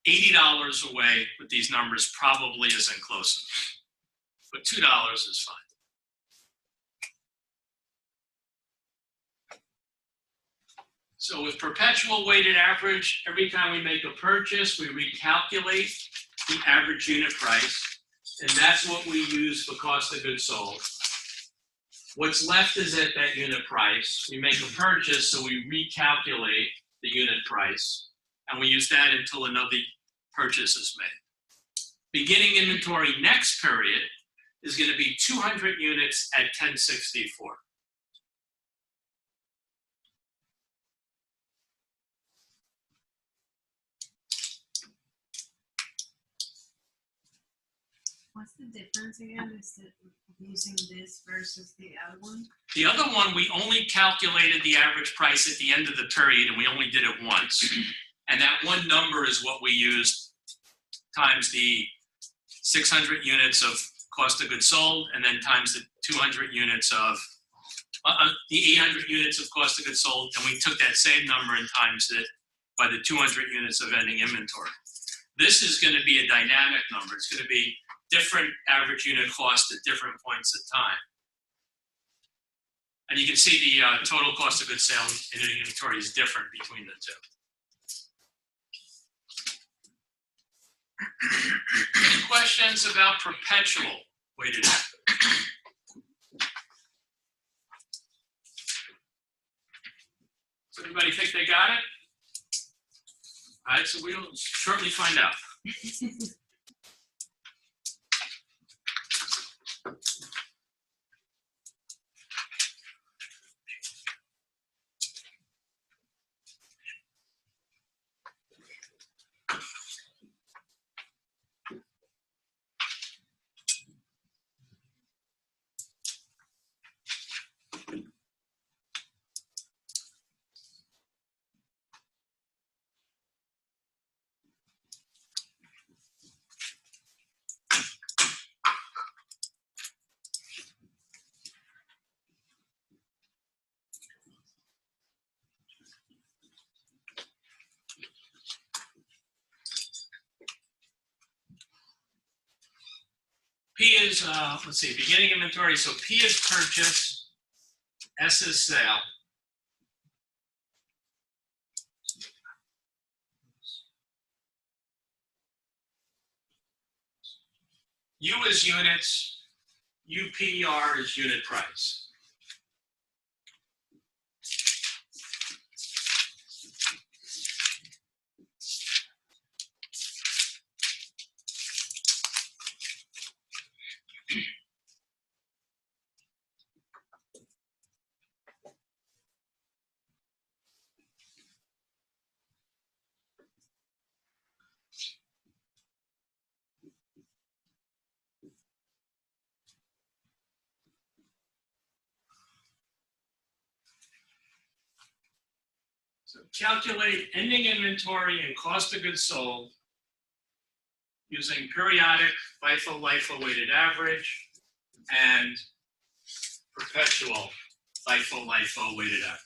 $80 away with these numbers probably isn't close enough, but $2 is fine. So with perpetual weighted average, every time we make a purchase, we recalculate the average unit price, and that's what we use for cost of goods sold. What's left is at that unit price. We make a purchase, so we recalculate the unit price, and we use that until another purchase is made. Beginning inventory next period is going to be 200 units at $10.64. What's the difference again? Is it using this versus the other one? The other one, we only calculated the average price at the end of the period, and we only did it once. And that one number is what we used times the 600 units of cost of goods sold, and then times the 200 units of, the 800 units of cost of goods sold, and we took that same number and times it by the 200 units of ending inventory. This is going to be a dynamic number. It's going to be different average unit cost at different points of time. And you can see the total cost of goods sold in ending inventory is different between the two. Any questions about perpetual weighted average? Does everybody think they got it? All right, so we'll shortly find out. P is, let's see, beginning inventory. So P is purchase, S is sale. U is units, UPR is unit price. So calculate ending inventory and cost of goods sold using periodic FIFO LIFO weighted average and perpetual FIFO LIFO weighted average.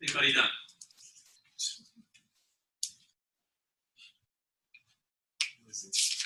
Anybody done? What is it?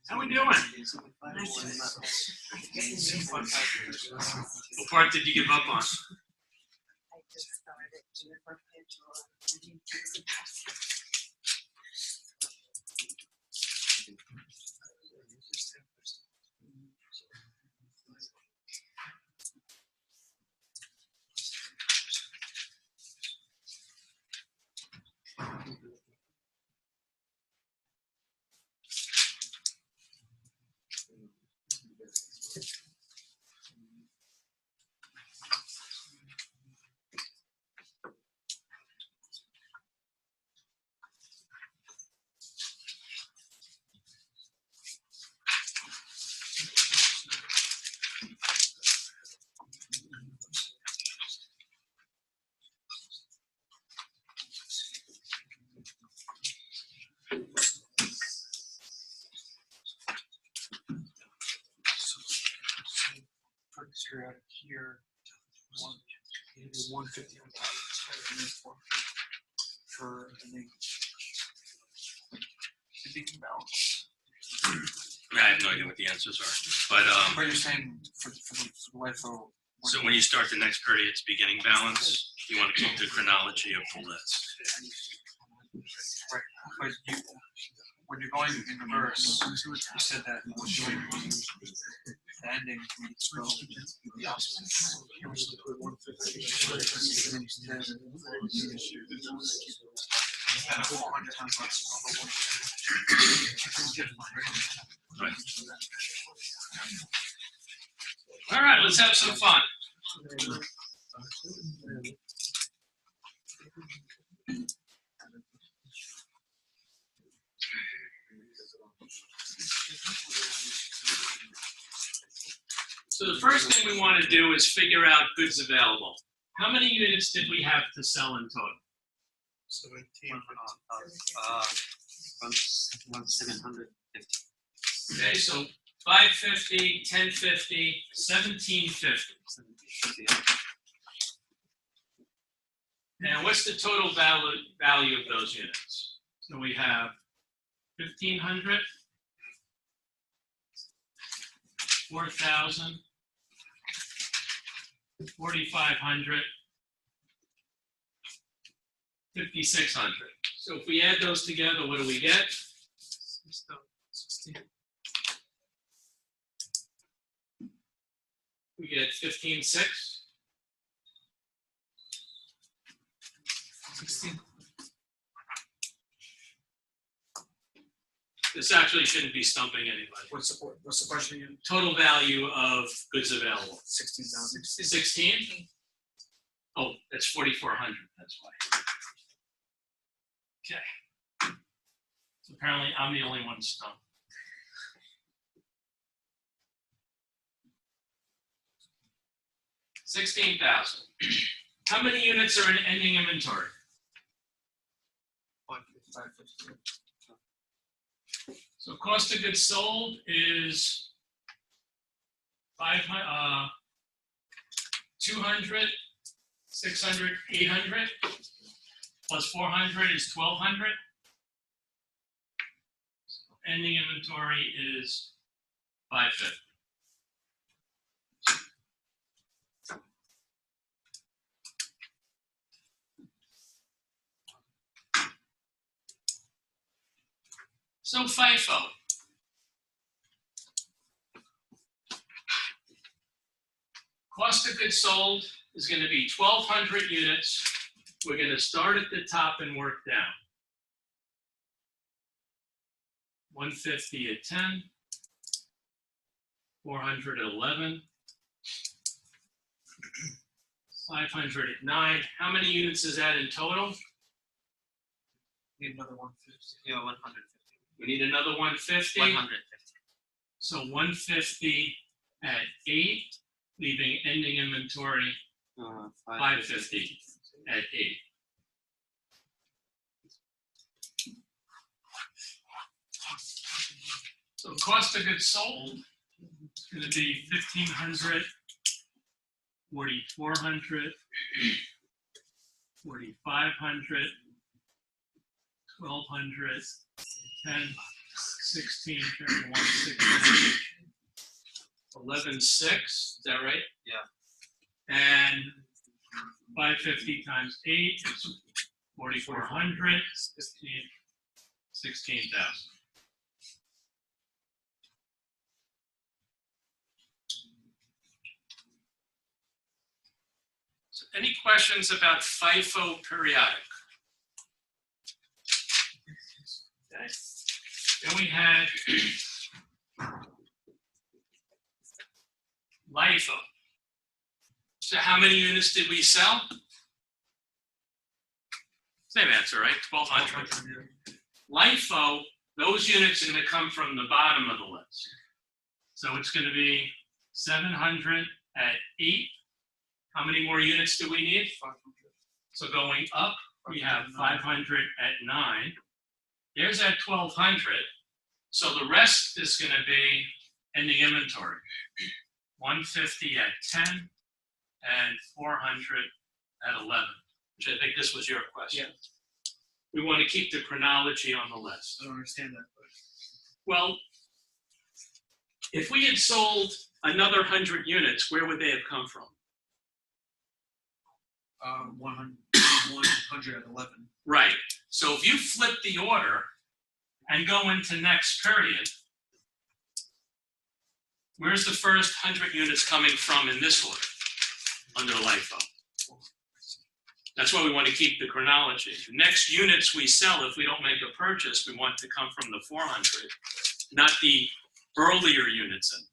How we doing? What part did you give up on? I just started doing Perpetual. Here, 150 on top for the big balance. I have no idea what the answers are, but But you're saying for the LIFO. so when you start the next period, it's beginning balance. You want to keep the chronology of the list. Right, but you, when you're going in reverse, you said that when you're doing the ending, needs to go the opposite. Here we should put 150. And 400 times Right. All right, let's have some fun. So the first thing we want to do is figure out goods available. How many units did we have to sell in total? 17. 750. Okay, so 550, 1050, 1750. Now, what's the total value of those units? So we have 1,500, 4,000, 4,500, 5,600. So if we add those together, what do we get? 16. We get 15,600. 16. This actually shouldn't be stumping anybody. What's the question again? Total value of goods available. 16,000. 16? Oh, that's 4,400, that's why. Okay. So apparently I'm the only one stumped. 16,000. How many units are in ending inventory? 550. So cost of goods sold is 200, 600, 800, plus 400 is 1,200. Ending inventory is 550. So FIFO. Cost of goods sold is going to be 1,200 units. We're going to start at the top and work down. 150 at 10, 400 at 11, 500 at 9. How many units is that in total? Need another 150. Yeah, 150. We need another 150. 150. So 150 at 8, leaving ending inventory 550 at 8. So cost of goods sold is going to be 1,500, 4,400, 4,500, 1,200, 10, 16, 31, 16, 11,600. Is that right? Yeah. And 550 times 8 is 4,400, 16,000. So any questions about FIFO periodic? Okay. Then we had LIFO. So how many units did we sell? Same answer, right? 1,200. LIFO, those units are going to come from the bottom of the list. So it's going to be 700 at 8. How many more units do we need? 500. So going up, we have 500 at 9. There's at 1,200. So the rest is going to be ending inventory. 150 at 10 and 400 at 11, which I think this was your question. Yeah. We want to keep the chronology on the list. I don't understand that. But Well, if we had sold another 100 units, where would they have come from? 100 at 11. Right. So if you flip the order and go into next period, where's the first 100 units coming from in this order under LIFO? That's why we want to keep the chronology. The next units we sell, if we don't make a purchase, we want to come from the 400, not the earlier units in.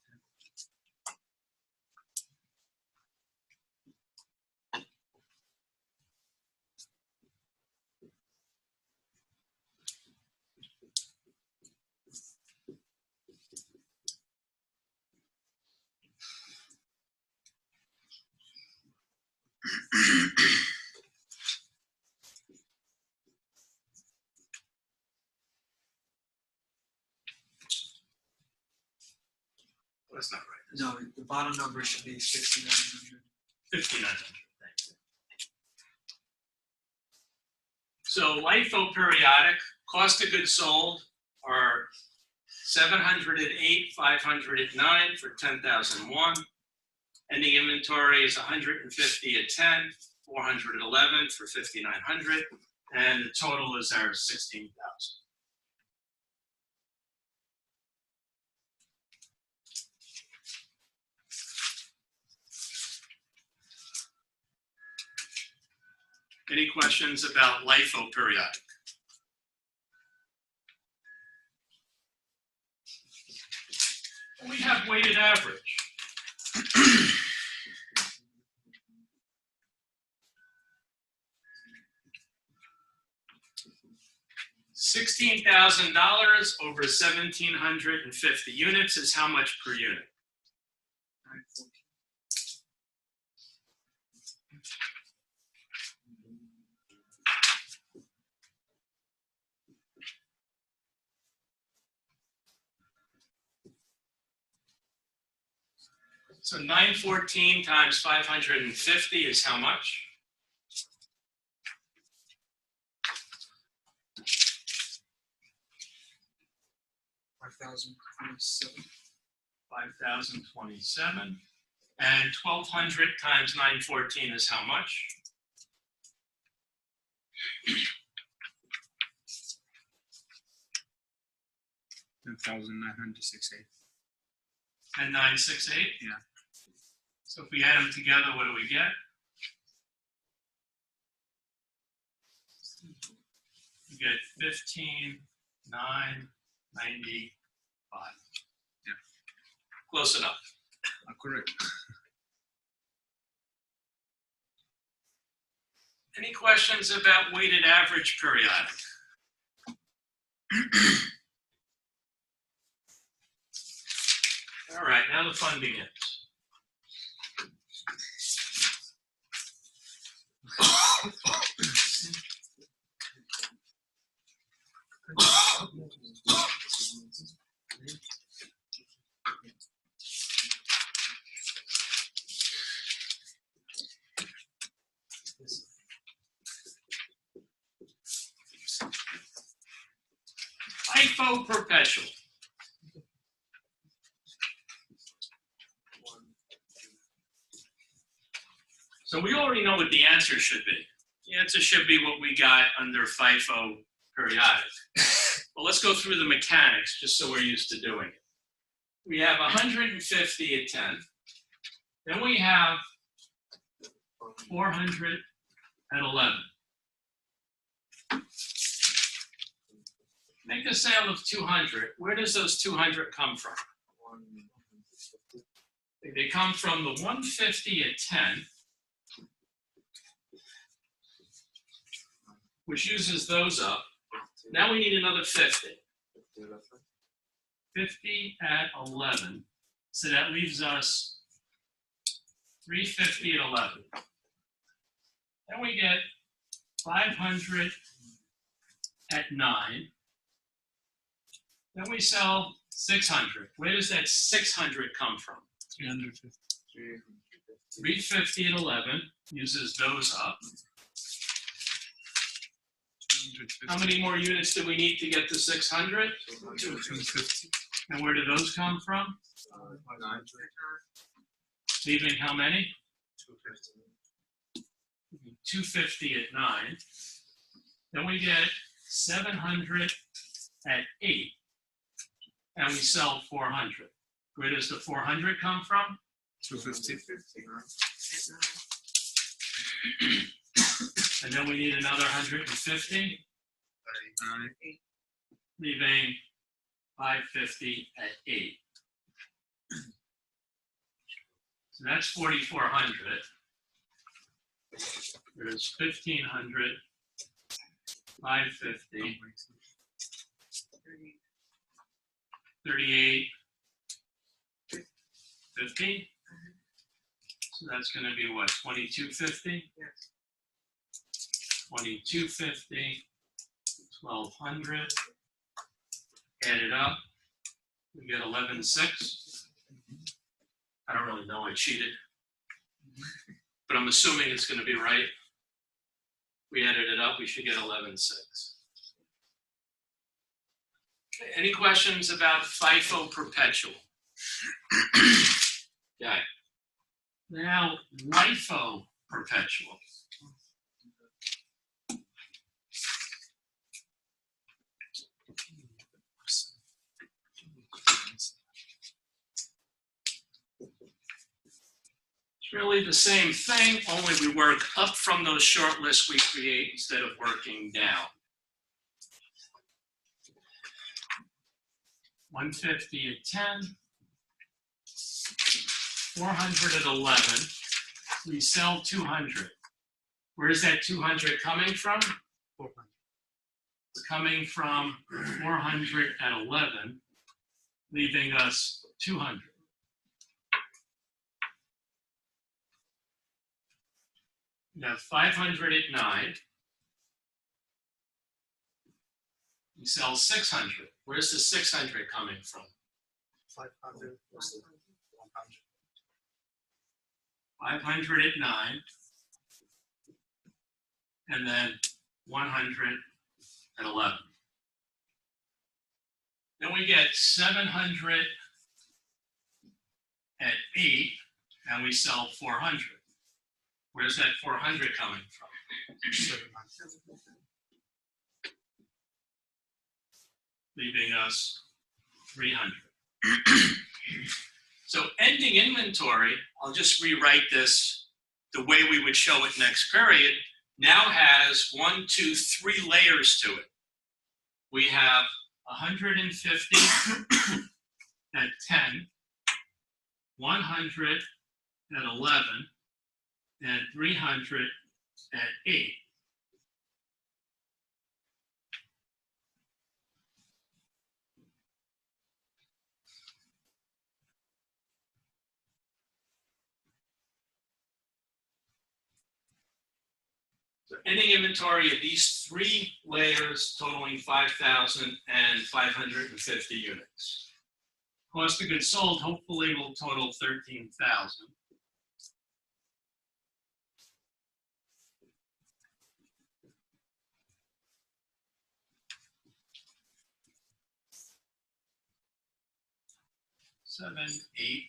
bottom number should be 6,900. 5,900. Thank you. So LIFO periodic, cost of goods sold are 708, 509 for 10,001. Ending inventory is 150 at 10, 411 for 5,900, and the total is our 16,000. Any questions about LIFO periodic? We have weighted average. $16,000 over 1,750 units is how much per unit? So 914 times 550 is how much? $5,027. 5,027. And 1,200 times 914 is how much? $10,968. And 968? Yeah. So if we add them together, what do we get? We get 15,995. Yeah. Close enough. Correct. Any questions about weighted average periodic? All right, now the fun begins. FIFO Perpetual. So we already know what the answer should be. The answer should be what we got under FIFO periodic. Well, let's go through the mechanics just so we're used to doing it. We have 150 at 10. Then we have 400 at 11. Make a sale of 200. Where does those 200 come from? They come from the 150 at 10, which uses those up. Now we need another 50. 50 at 11. So that leaves us 350 at 11. Then we get 500 at 9. Then we sell 600. Where does that 600 come from? 350. 350 at 11 uses those up. How many more units do we need to get to 600? 250. And where do those come from? Leaving how many? 250 at 9. Then we get 700 at 8. And we sell 400. Where does the 400 come from? 250. And then we need another 150, leaving 550 at 8. So that's 4,400. There's 1,500, 550, 38, 50. So that's going to be what, 2250? 2250, 1,200. Add it up, we get 11,600. I don't really know, I cheated. But I'm assuming it's gonna be right. We added it up, we should get 11,600. Okay, any questions about FIFO Perpetual? Okay. Now, LIFO Perpetual. It's really the same thing, only we work up from those short lists we create instead of working down. 150 at 10, 400 at 11. We sell 200. Where's that 200 coming from? 400. It's coming from 400 at 11, leaving us 200. We have 500 at 9. We sell 600. Where's the 600 coming from? 500 plus 100. 500 at 9. And then 100 at 11. Then we get 700 at 8, and we sell 400. Where's that 400 coming from? 700. Leaving us 300. So ending inventory, I'll just rewrite this the way we would show it next period, now has 1, 2, 3 layers to it. We have 150 at 10, 100 at 11, and 300 at 8. So ending inventory of these 3 layers totaling 5,550 units. Cost of goods sold hopefully will total 13,000. Seven, 8,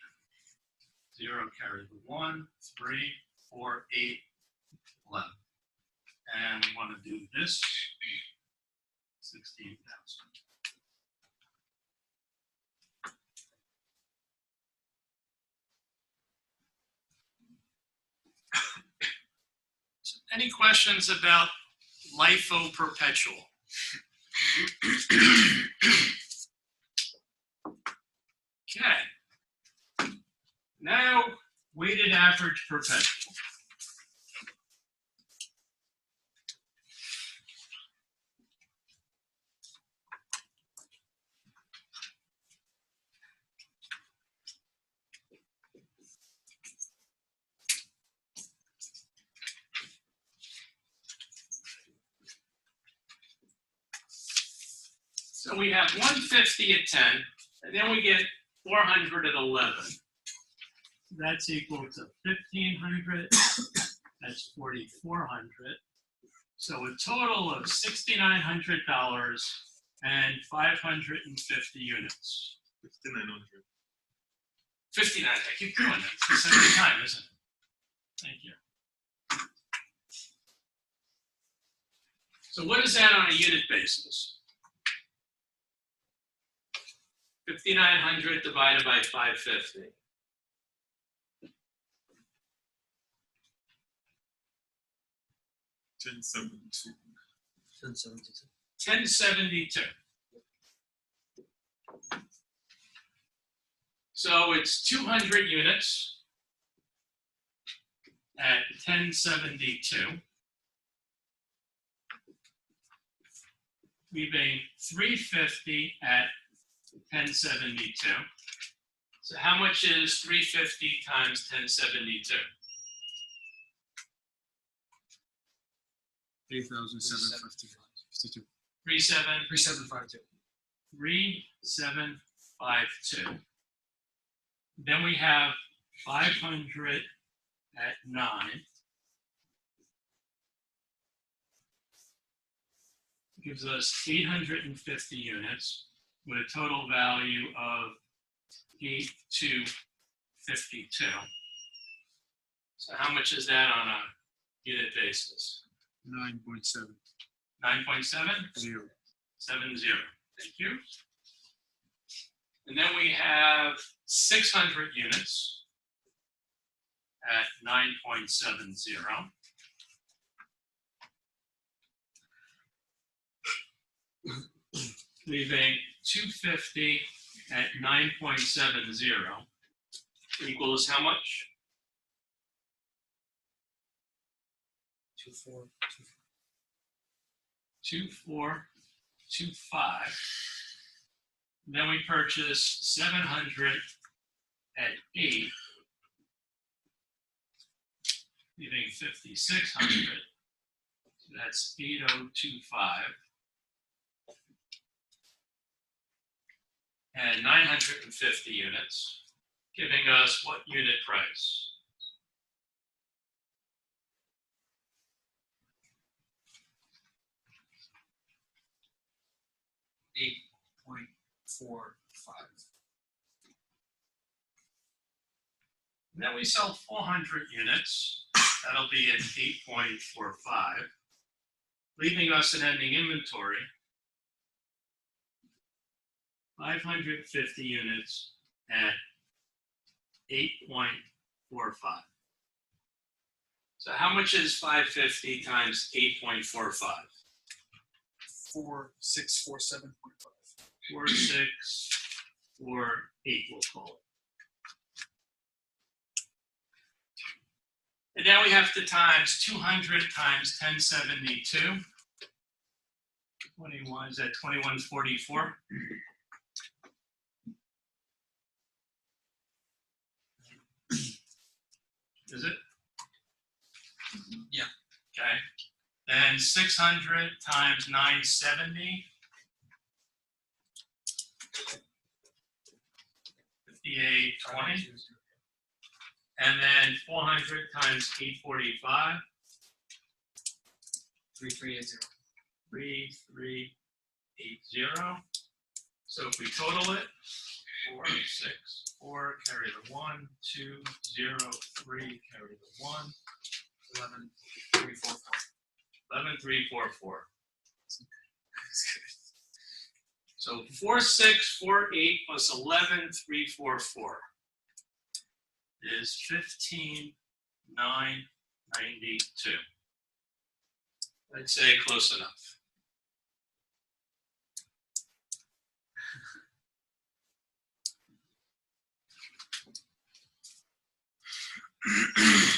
0, carry the 1, 3, 4, 8, 11. And we want to do this, 16,000. So any questions about LIFO Perpetual? Okay. Now, weighted average perpetual. So we have 150 at 10, and then we get 400 at 11. That's equal to 1,500. That's 4,400. So a total of $6,900 and 550 units. 5,900. 59. I keep doing that. It's the second time, isn't it? Thank you. So what is that on a unit basis? 5,900 divided by 550. 1072. 1072. So it's 200 units at 1072, leaving 350 at 1072. So how much is 350 times 1072? 3,752. 3752. 3752. 3752. Then we have 500 at 9 gives us 850 units with a total value of 8,252. So how much is that on a unit basis? 9.7. 9.7? 0. 70. Thank you. And then we have 600 units at 9.70. Leaving 250 at 9.70 equals how much? 2425. Then we purchase 700 at 8, leaving 5,600. So that's 8025. And 950 units, giving us what unit price? $8.45. And then we sell 400 units. That'll be at 8.45, leaving us an ending inventory 550 units at 8.45. So how much is 550 times 8.45? 4647.5. 4648, we'll call it. And now we have to times 200 times 1072. 21 is at 2144. Is it? Yeah. Okay. Then 600 times 970. 5820. And then 400 times 845. 3380. 3380. So if we total it, 4, 6, 4, carry the 1, 2, 0, 3, carry the 1, 11344. 11344. So 4648 plus 11344 is 15,992. I'd say close enough.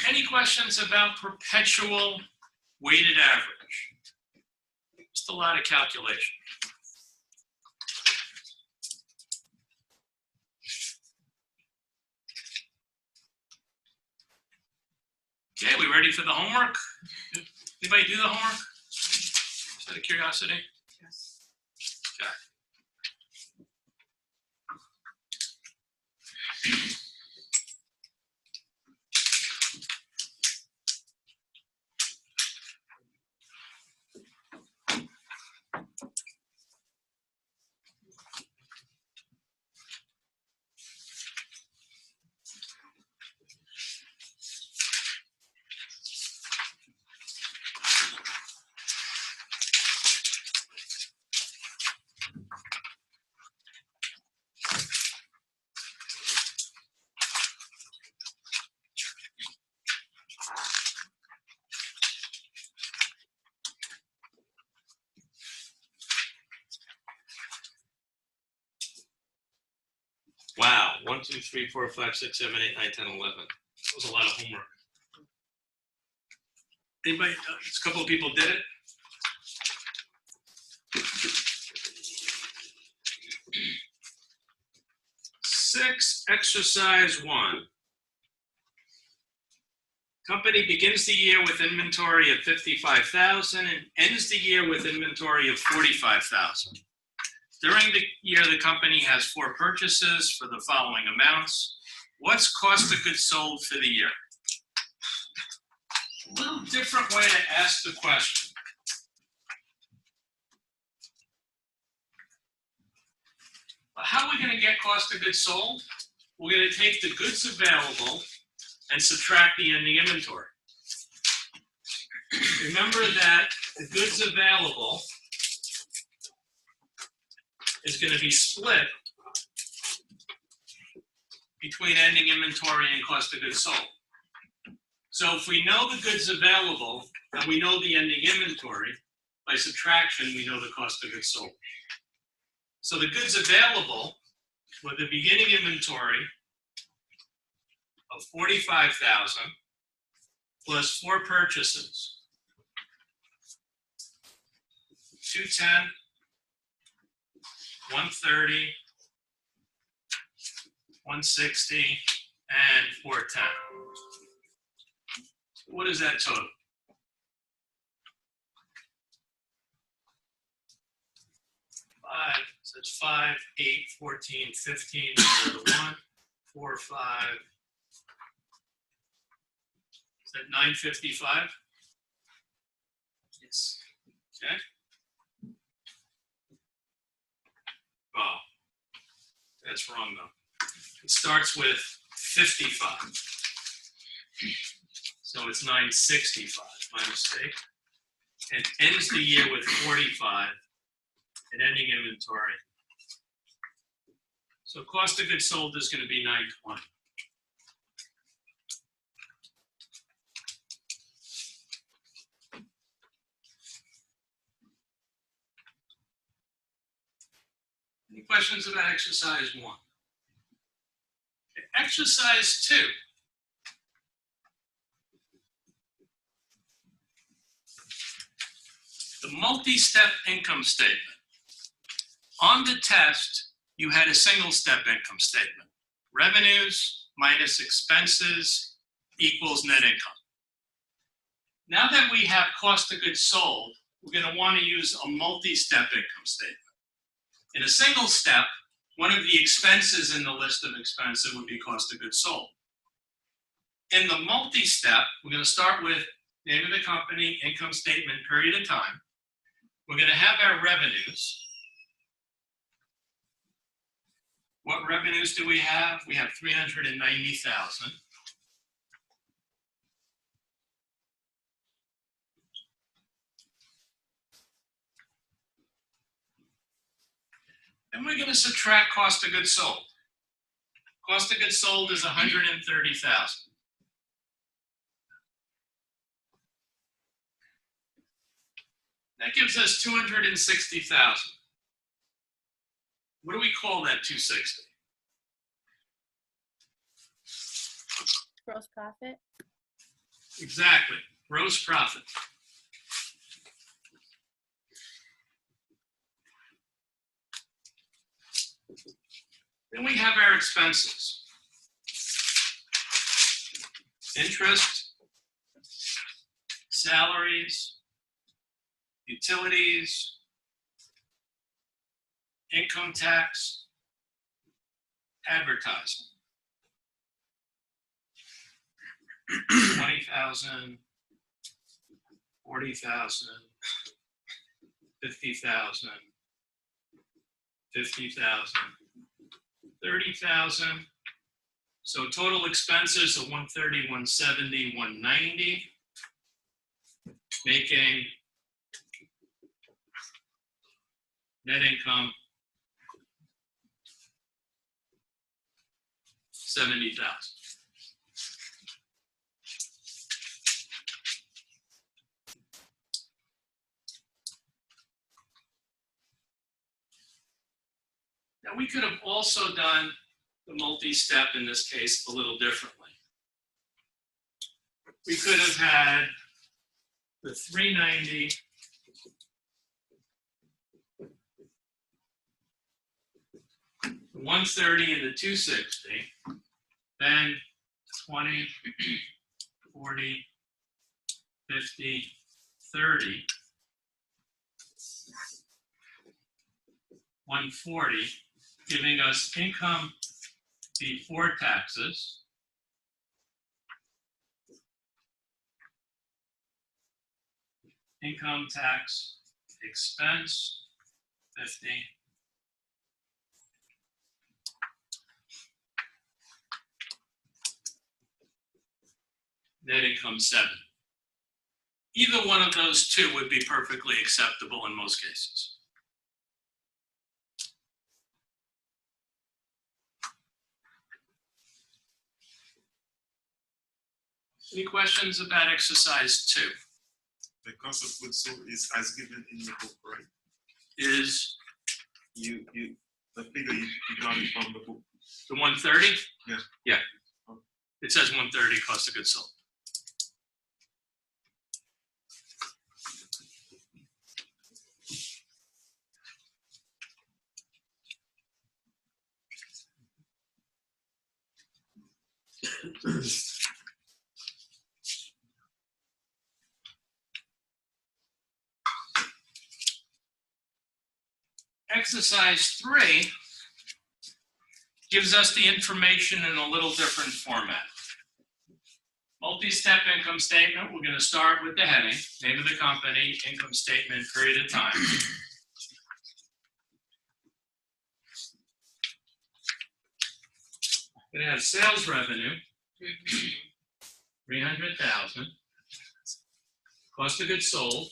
Any questions about perpetual weighted average? Just a lot of calculation. Okay, we ready for the homework? Anybody do the homework? Just out of curiosity? Yes. Okay. Wow, 1, 2, 3, 4, 5, 6, 7, 8, 9, 10, 11. That was a lot of homework. Anybody, a couple of people did it? Six, exercise 1. Company begins the year with inventory of 55,000 and ends the year with inventory of 45,000. During the year, the company has 4 purchases for the following amounts: What's cost of goods sold for the year? A little different way to ask the question. How are we going to get cost of goods sold? We're going to take the goods available and subtract the ending inventory. Remember that the goods available is going to be split between ending inventory and cost of goods sold. So if we know the goods available and we know the ending inventory, by subtraction, we know the cost of goods sold. So the goods available with the beginning inventory of 45,000 plus 4 purchases, 210, 130, 160, and 410. What is that total? So it's 5, 8, 14, 15, 1, 4, 5. Is that 955? Yes. Okay. Oh, that's wrong though. It starts with 55. So it's 965, my mistake. And ends the year with 45 and ending inventory. So cost of goods sold is going to be 920. Any questions about exercise 1? Okay, exercise 2. The multi-step income statement. On the test, you had a single-step income statement. Revenues minus expenses equals net income. Now that we have cost of goods sold, we're going to want to use a multi-step income statement. In a single step, one of the expenses in the list of expenses would be cost of goods sold. In the multi-step, we're going to start with name of the company, income statement, period of time. We're going to have our revenues. What revenues do we have? We have 390,000. And we're going to subtract cost of goods sold. Cost of goods sold is 130,000. That gives us 260,000. What do we call that 260? Gross profit. Exactly, gross profit. Then we have our expenses. Interest, salaries, utilities, income tax, advertising. 20,000, 40,000, 50,000, 50,000, 30,000. So total expenses of 130, 170, 190, making net income 70,000. Now we could have also done the multi-step in this case a little differently. We could have had the 390 the 130 and the 260, then 20, 40, 50, 30, 140, giving us income before taxes income tax expense 50 net income 7. Either one of those two would be perfectly acceptable in most cases. Any questions about exercise 2? The cost of goods sold is as given in the book, right? Is The figure you got it from the book. the 130? Yeah. Yeah. It says 130 cost of goods sold. Exercise 3 gives us the information in a little different format. Multi-step income statement, we're going to start with the heading, name of the company, income statement, period of time. It has sales revenue, 300,000. Cost of goods sold,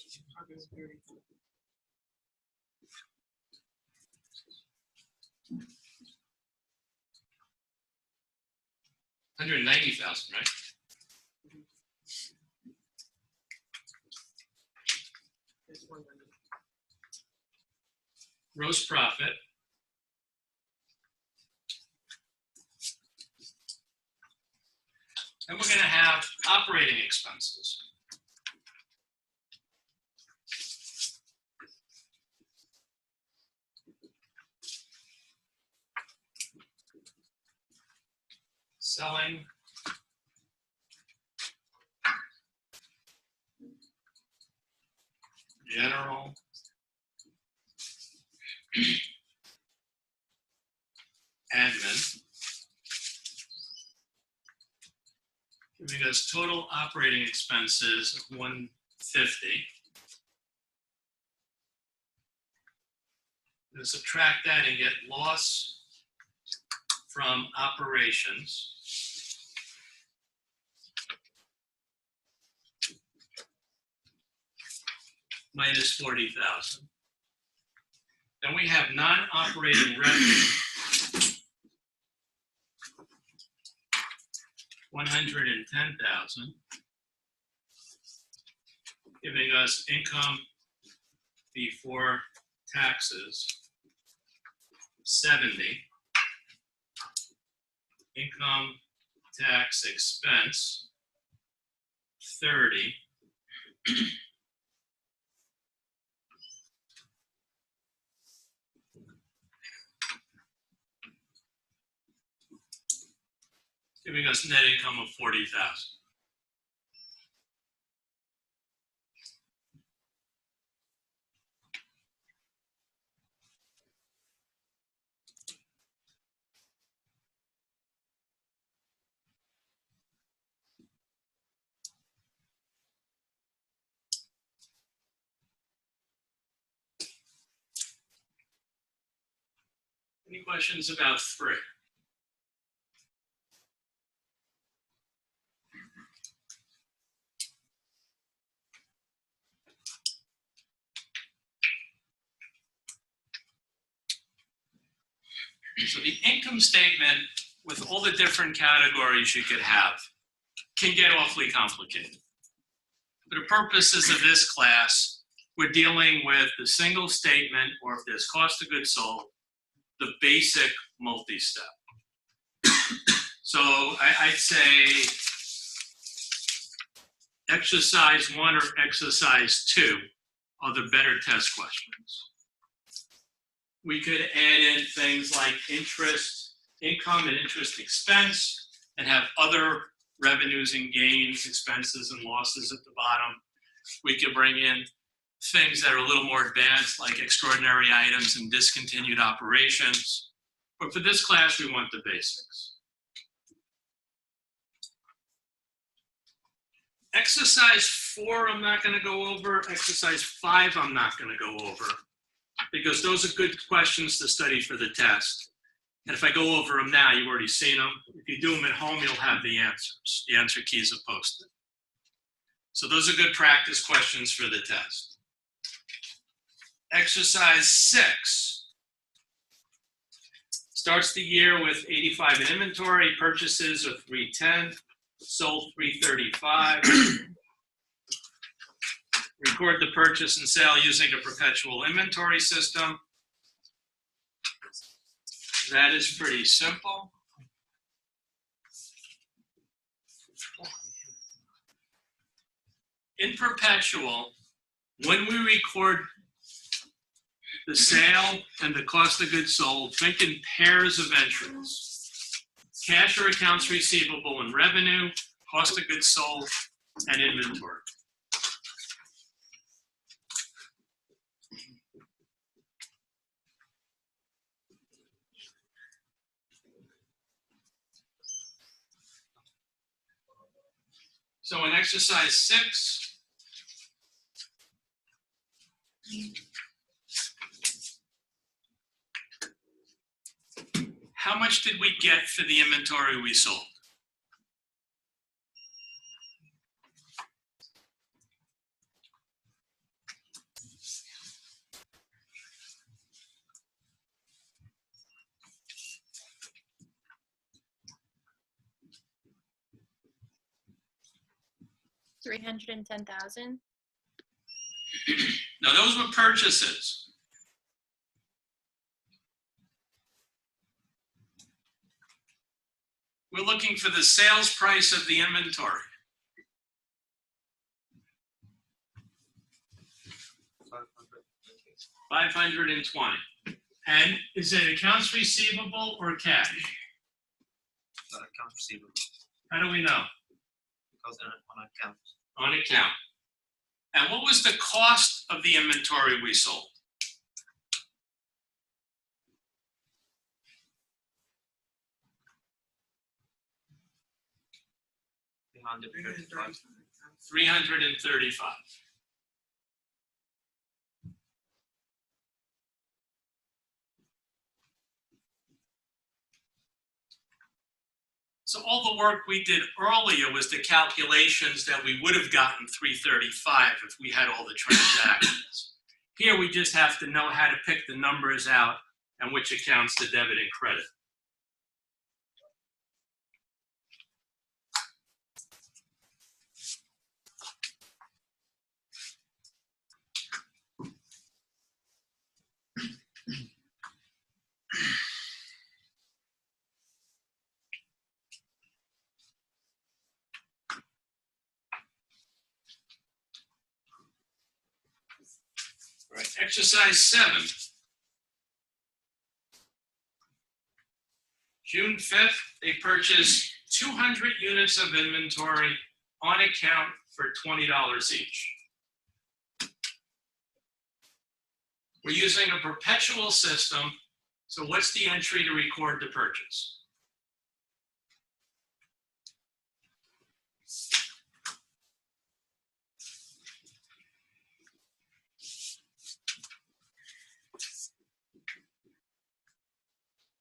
$190,000, right? Gross profit, and we're going to have operating expenses. Selling, general, admin, giving us total operating expenses of 150. We'll subtract that and get loss from operations. Minus 40,000. Then we have non-operating revenue, 110,000, giving us income before taxes, 70, income tax expense, 30, giving us net income of 40,000. Any questions about 3? So the income statement, with all the different categories you could have, can get awfully complicated. For the purposes of this class, we're dealing with the single statement, or if there's cost of goods sold, the basic multi-step. So I'd say exercise 1 or exercise 2 are the better test questions. We could add in things like interest, income and interest expense, and have other revenues and gains, expenses and losses at the bottom. We could bring in things that are a little more advanced, like extraordinary items and discontinued operations. But for this class, we want the basics. Exercise 4, I'm not going to go over. Exercise 5, I'm not going to go over because those are good questions to study for the test. And if I go over them now, you've already seen them. If you do them at home, you'll have the answers. The answer keys are posted. So those are good practice questions for the test. Exercise 6 starts the year with 85 in inventory, purchases of 310, sold 335. Record the purchase and sale using a perpetual inventory system. That is pretty simple. In perpetual, when we record the sale and the cost of goods sold, think in pairs of entries. Cash or accounts receivable and revenue, cost of goods sold, and inventory. So in exercise 6, how much did we get for the inventory we sold? $310,000. Now those were purchases. We're looking for the sales price of the inventory. 520. And is it accounts receivable or cash? Account receivable, How do we know? because on account. On account. And what was the cost of the inventory we sold? $335. 335. So all the work we did earlier was the calculations that we would have gotten 335 if we had all the transactions. Here we just have to know how to pick the numbers out and which accounts to debit and credit. Right. Exercise 7. June 5th, they purchased 200 units of inventory on account for $20 each. We're using a perpetual system, so what's the entry to record the purchase?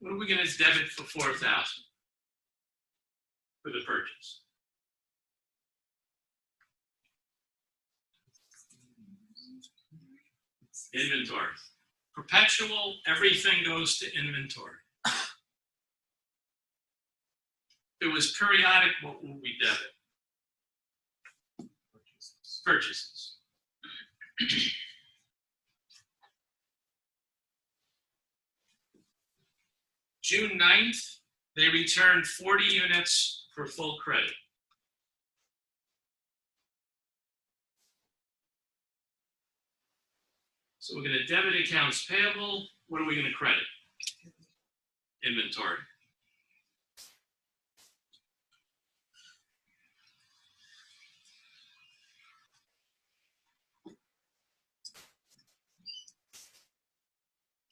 What are we going to debit for 4,000 for the purchase? Inventory. Perpetual, everything goes to inventory. If it was periodic, what will we debit? Purchases. June 9th, they returned 40 units for full credit. So we're going to debit accounts payable. What are we going to credit? Inventory.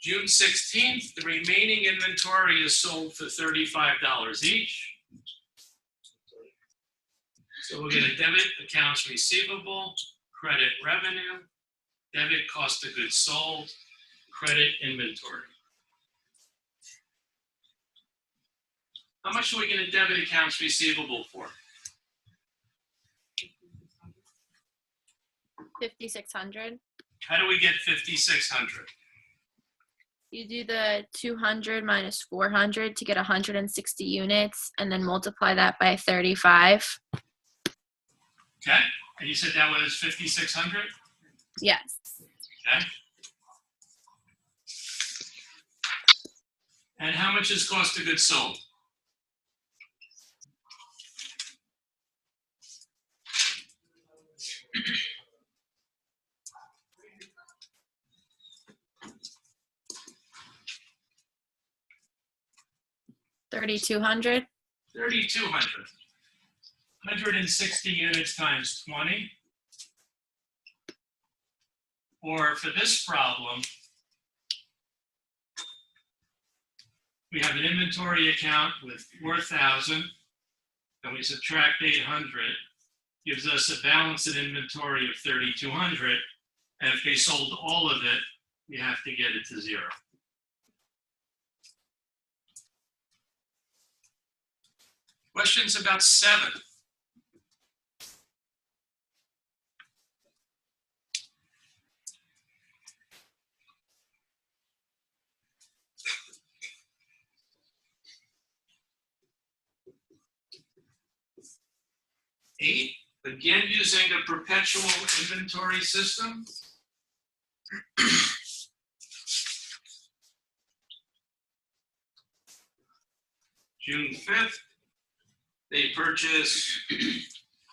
June 16th, the remaining inventory is sold for $35 each. So we're gonna debit accounts receivable, credit revenue, debit cost of goods sold, credit inventory. How much are we gonna debit accounts receivable for? 5,600. How do we get 5,600? You do the 200 minus 400 to get 160 units, and then multiply that by 35. Okay, and you said that was 5,600? Yes. Okay. And how much is cost of goods sold? $3,200. 3,200. 160 units times 20. Or for this problem, we have an inventory account with 4,000, and we subtract 800, gives us a balance in inventory of 3,200, and if they sold all of it, we have to get it to zero. Questions about 7? Eight, again using the perpetual inventory system. June 5th, they purchase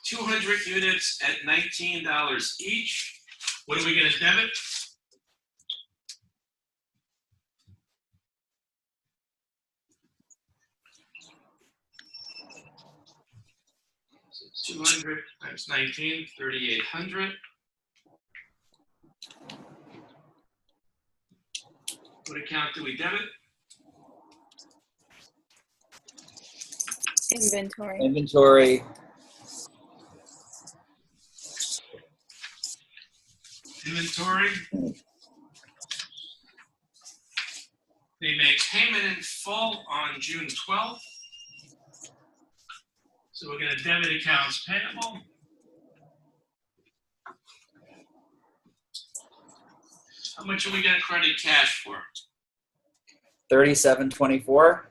200 units at $19 each. What are we going to debit? So 200 times 19, 3,800. What account do we debit? Inventory. Inventory. Inventory. They make payment in full on June 12th. So we're going to debit accounts payable. How much are we going to credit cash for? $37.24.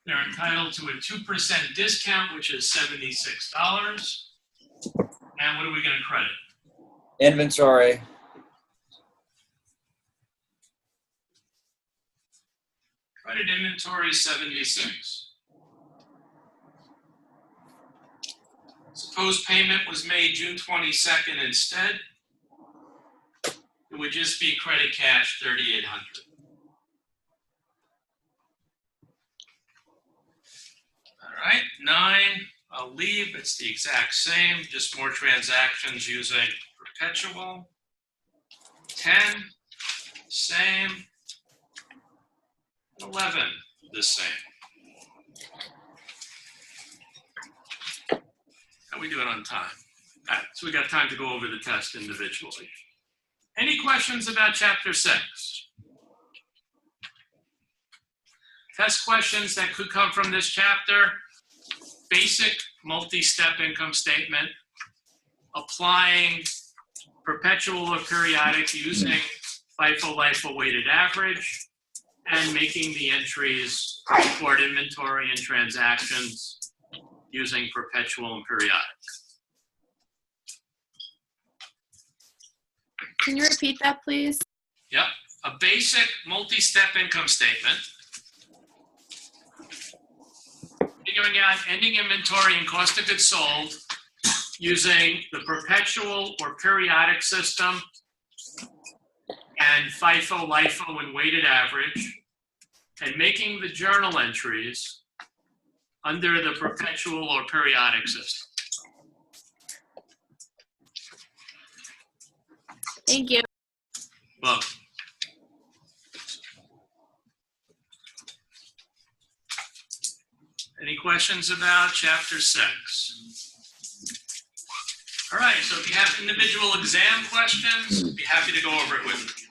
They're entitled to a 2% discount, which is $76. And what are we going to credit? Inventory. Credit inventory 76. Suppose payment was made June 22nd instead. It would just be credit cash 3,800. All right, 9, I'll leave. It's the exact same, just more transactions using perpetual. 10, same. 11, the same. How we doing on time? All right, so we got time to go over the test individually. Any questions about chapter 6? Test questions that could come from this chapter: basic multi-step income statement, applying perpetual or periodic using FIFO, LIFO weighted average, and making the entries for inventory and transactions using perpetual and periodic. Can you repeat that, please? Yep, a basic multi-step income statement, figuring out ending inventory and cost of goods sold using the perpetual or periodic system and FIFO, LIFO, and weighted average, and making the journal entries under the perpetual or periodic system. Thank you. Well, Any questions about chapter 6? All right, so if you have individual exam questions, be happy to go over it with you.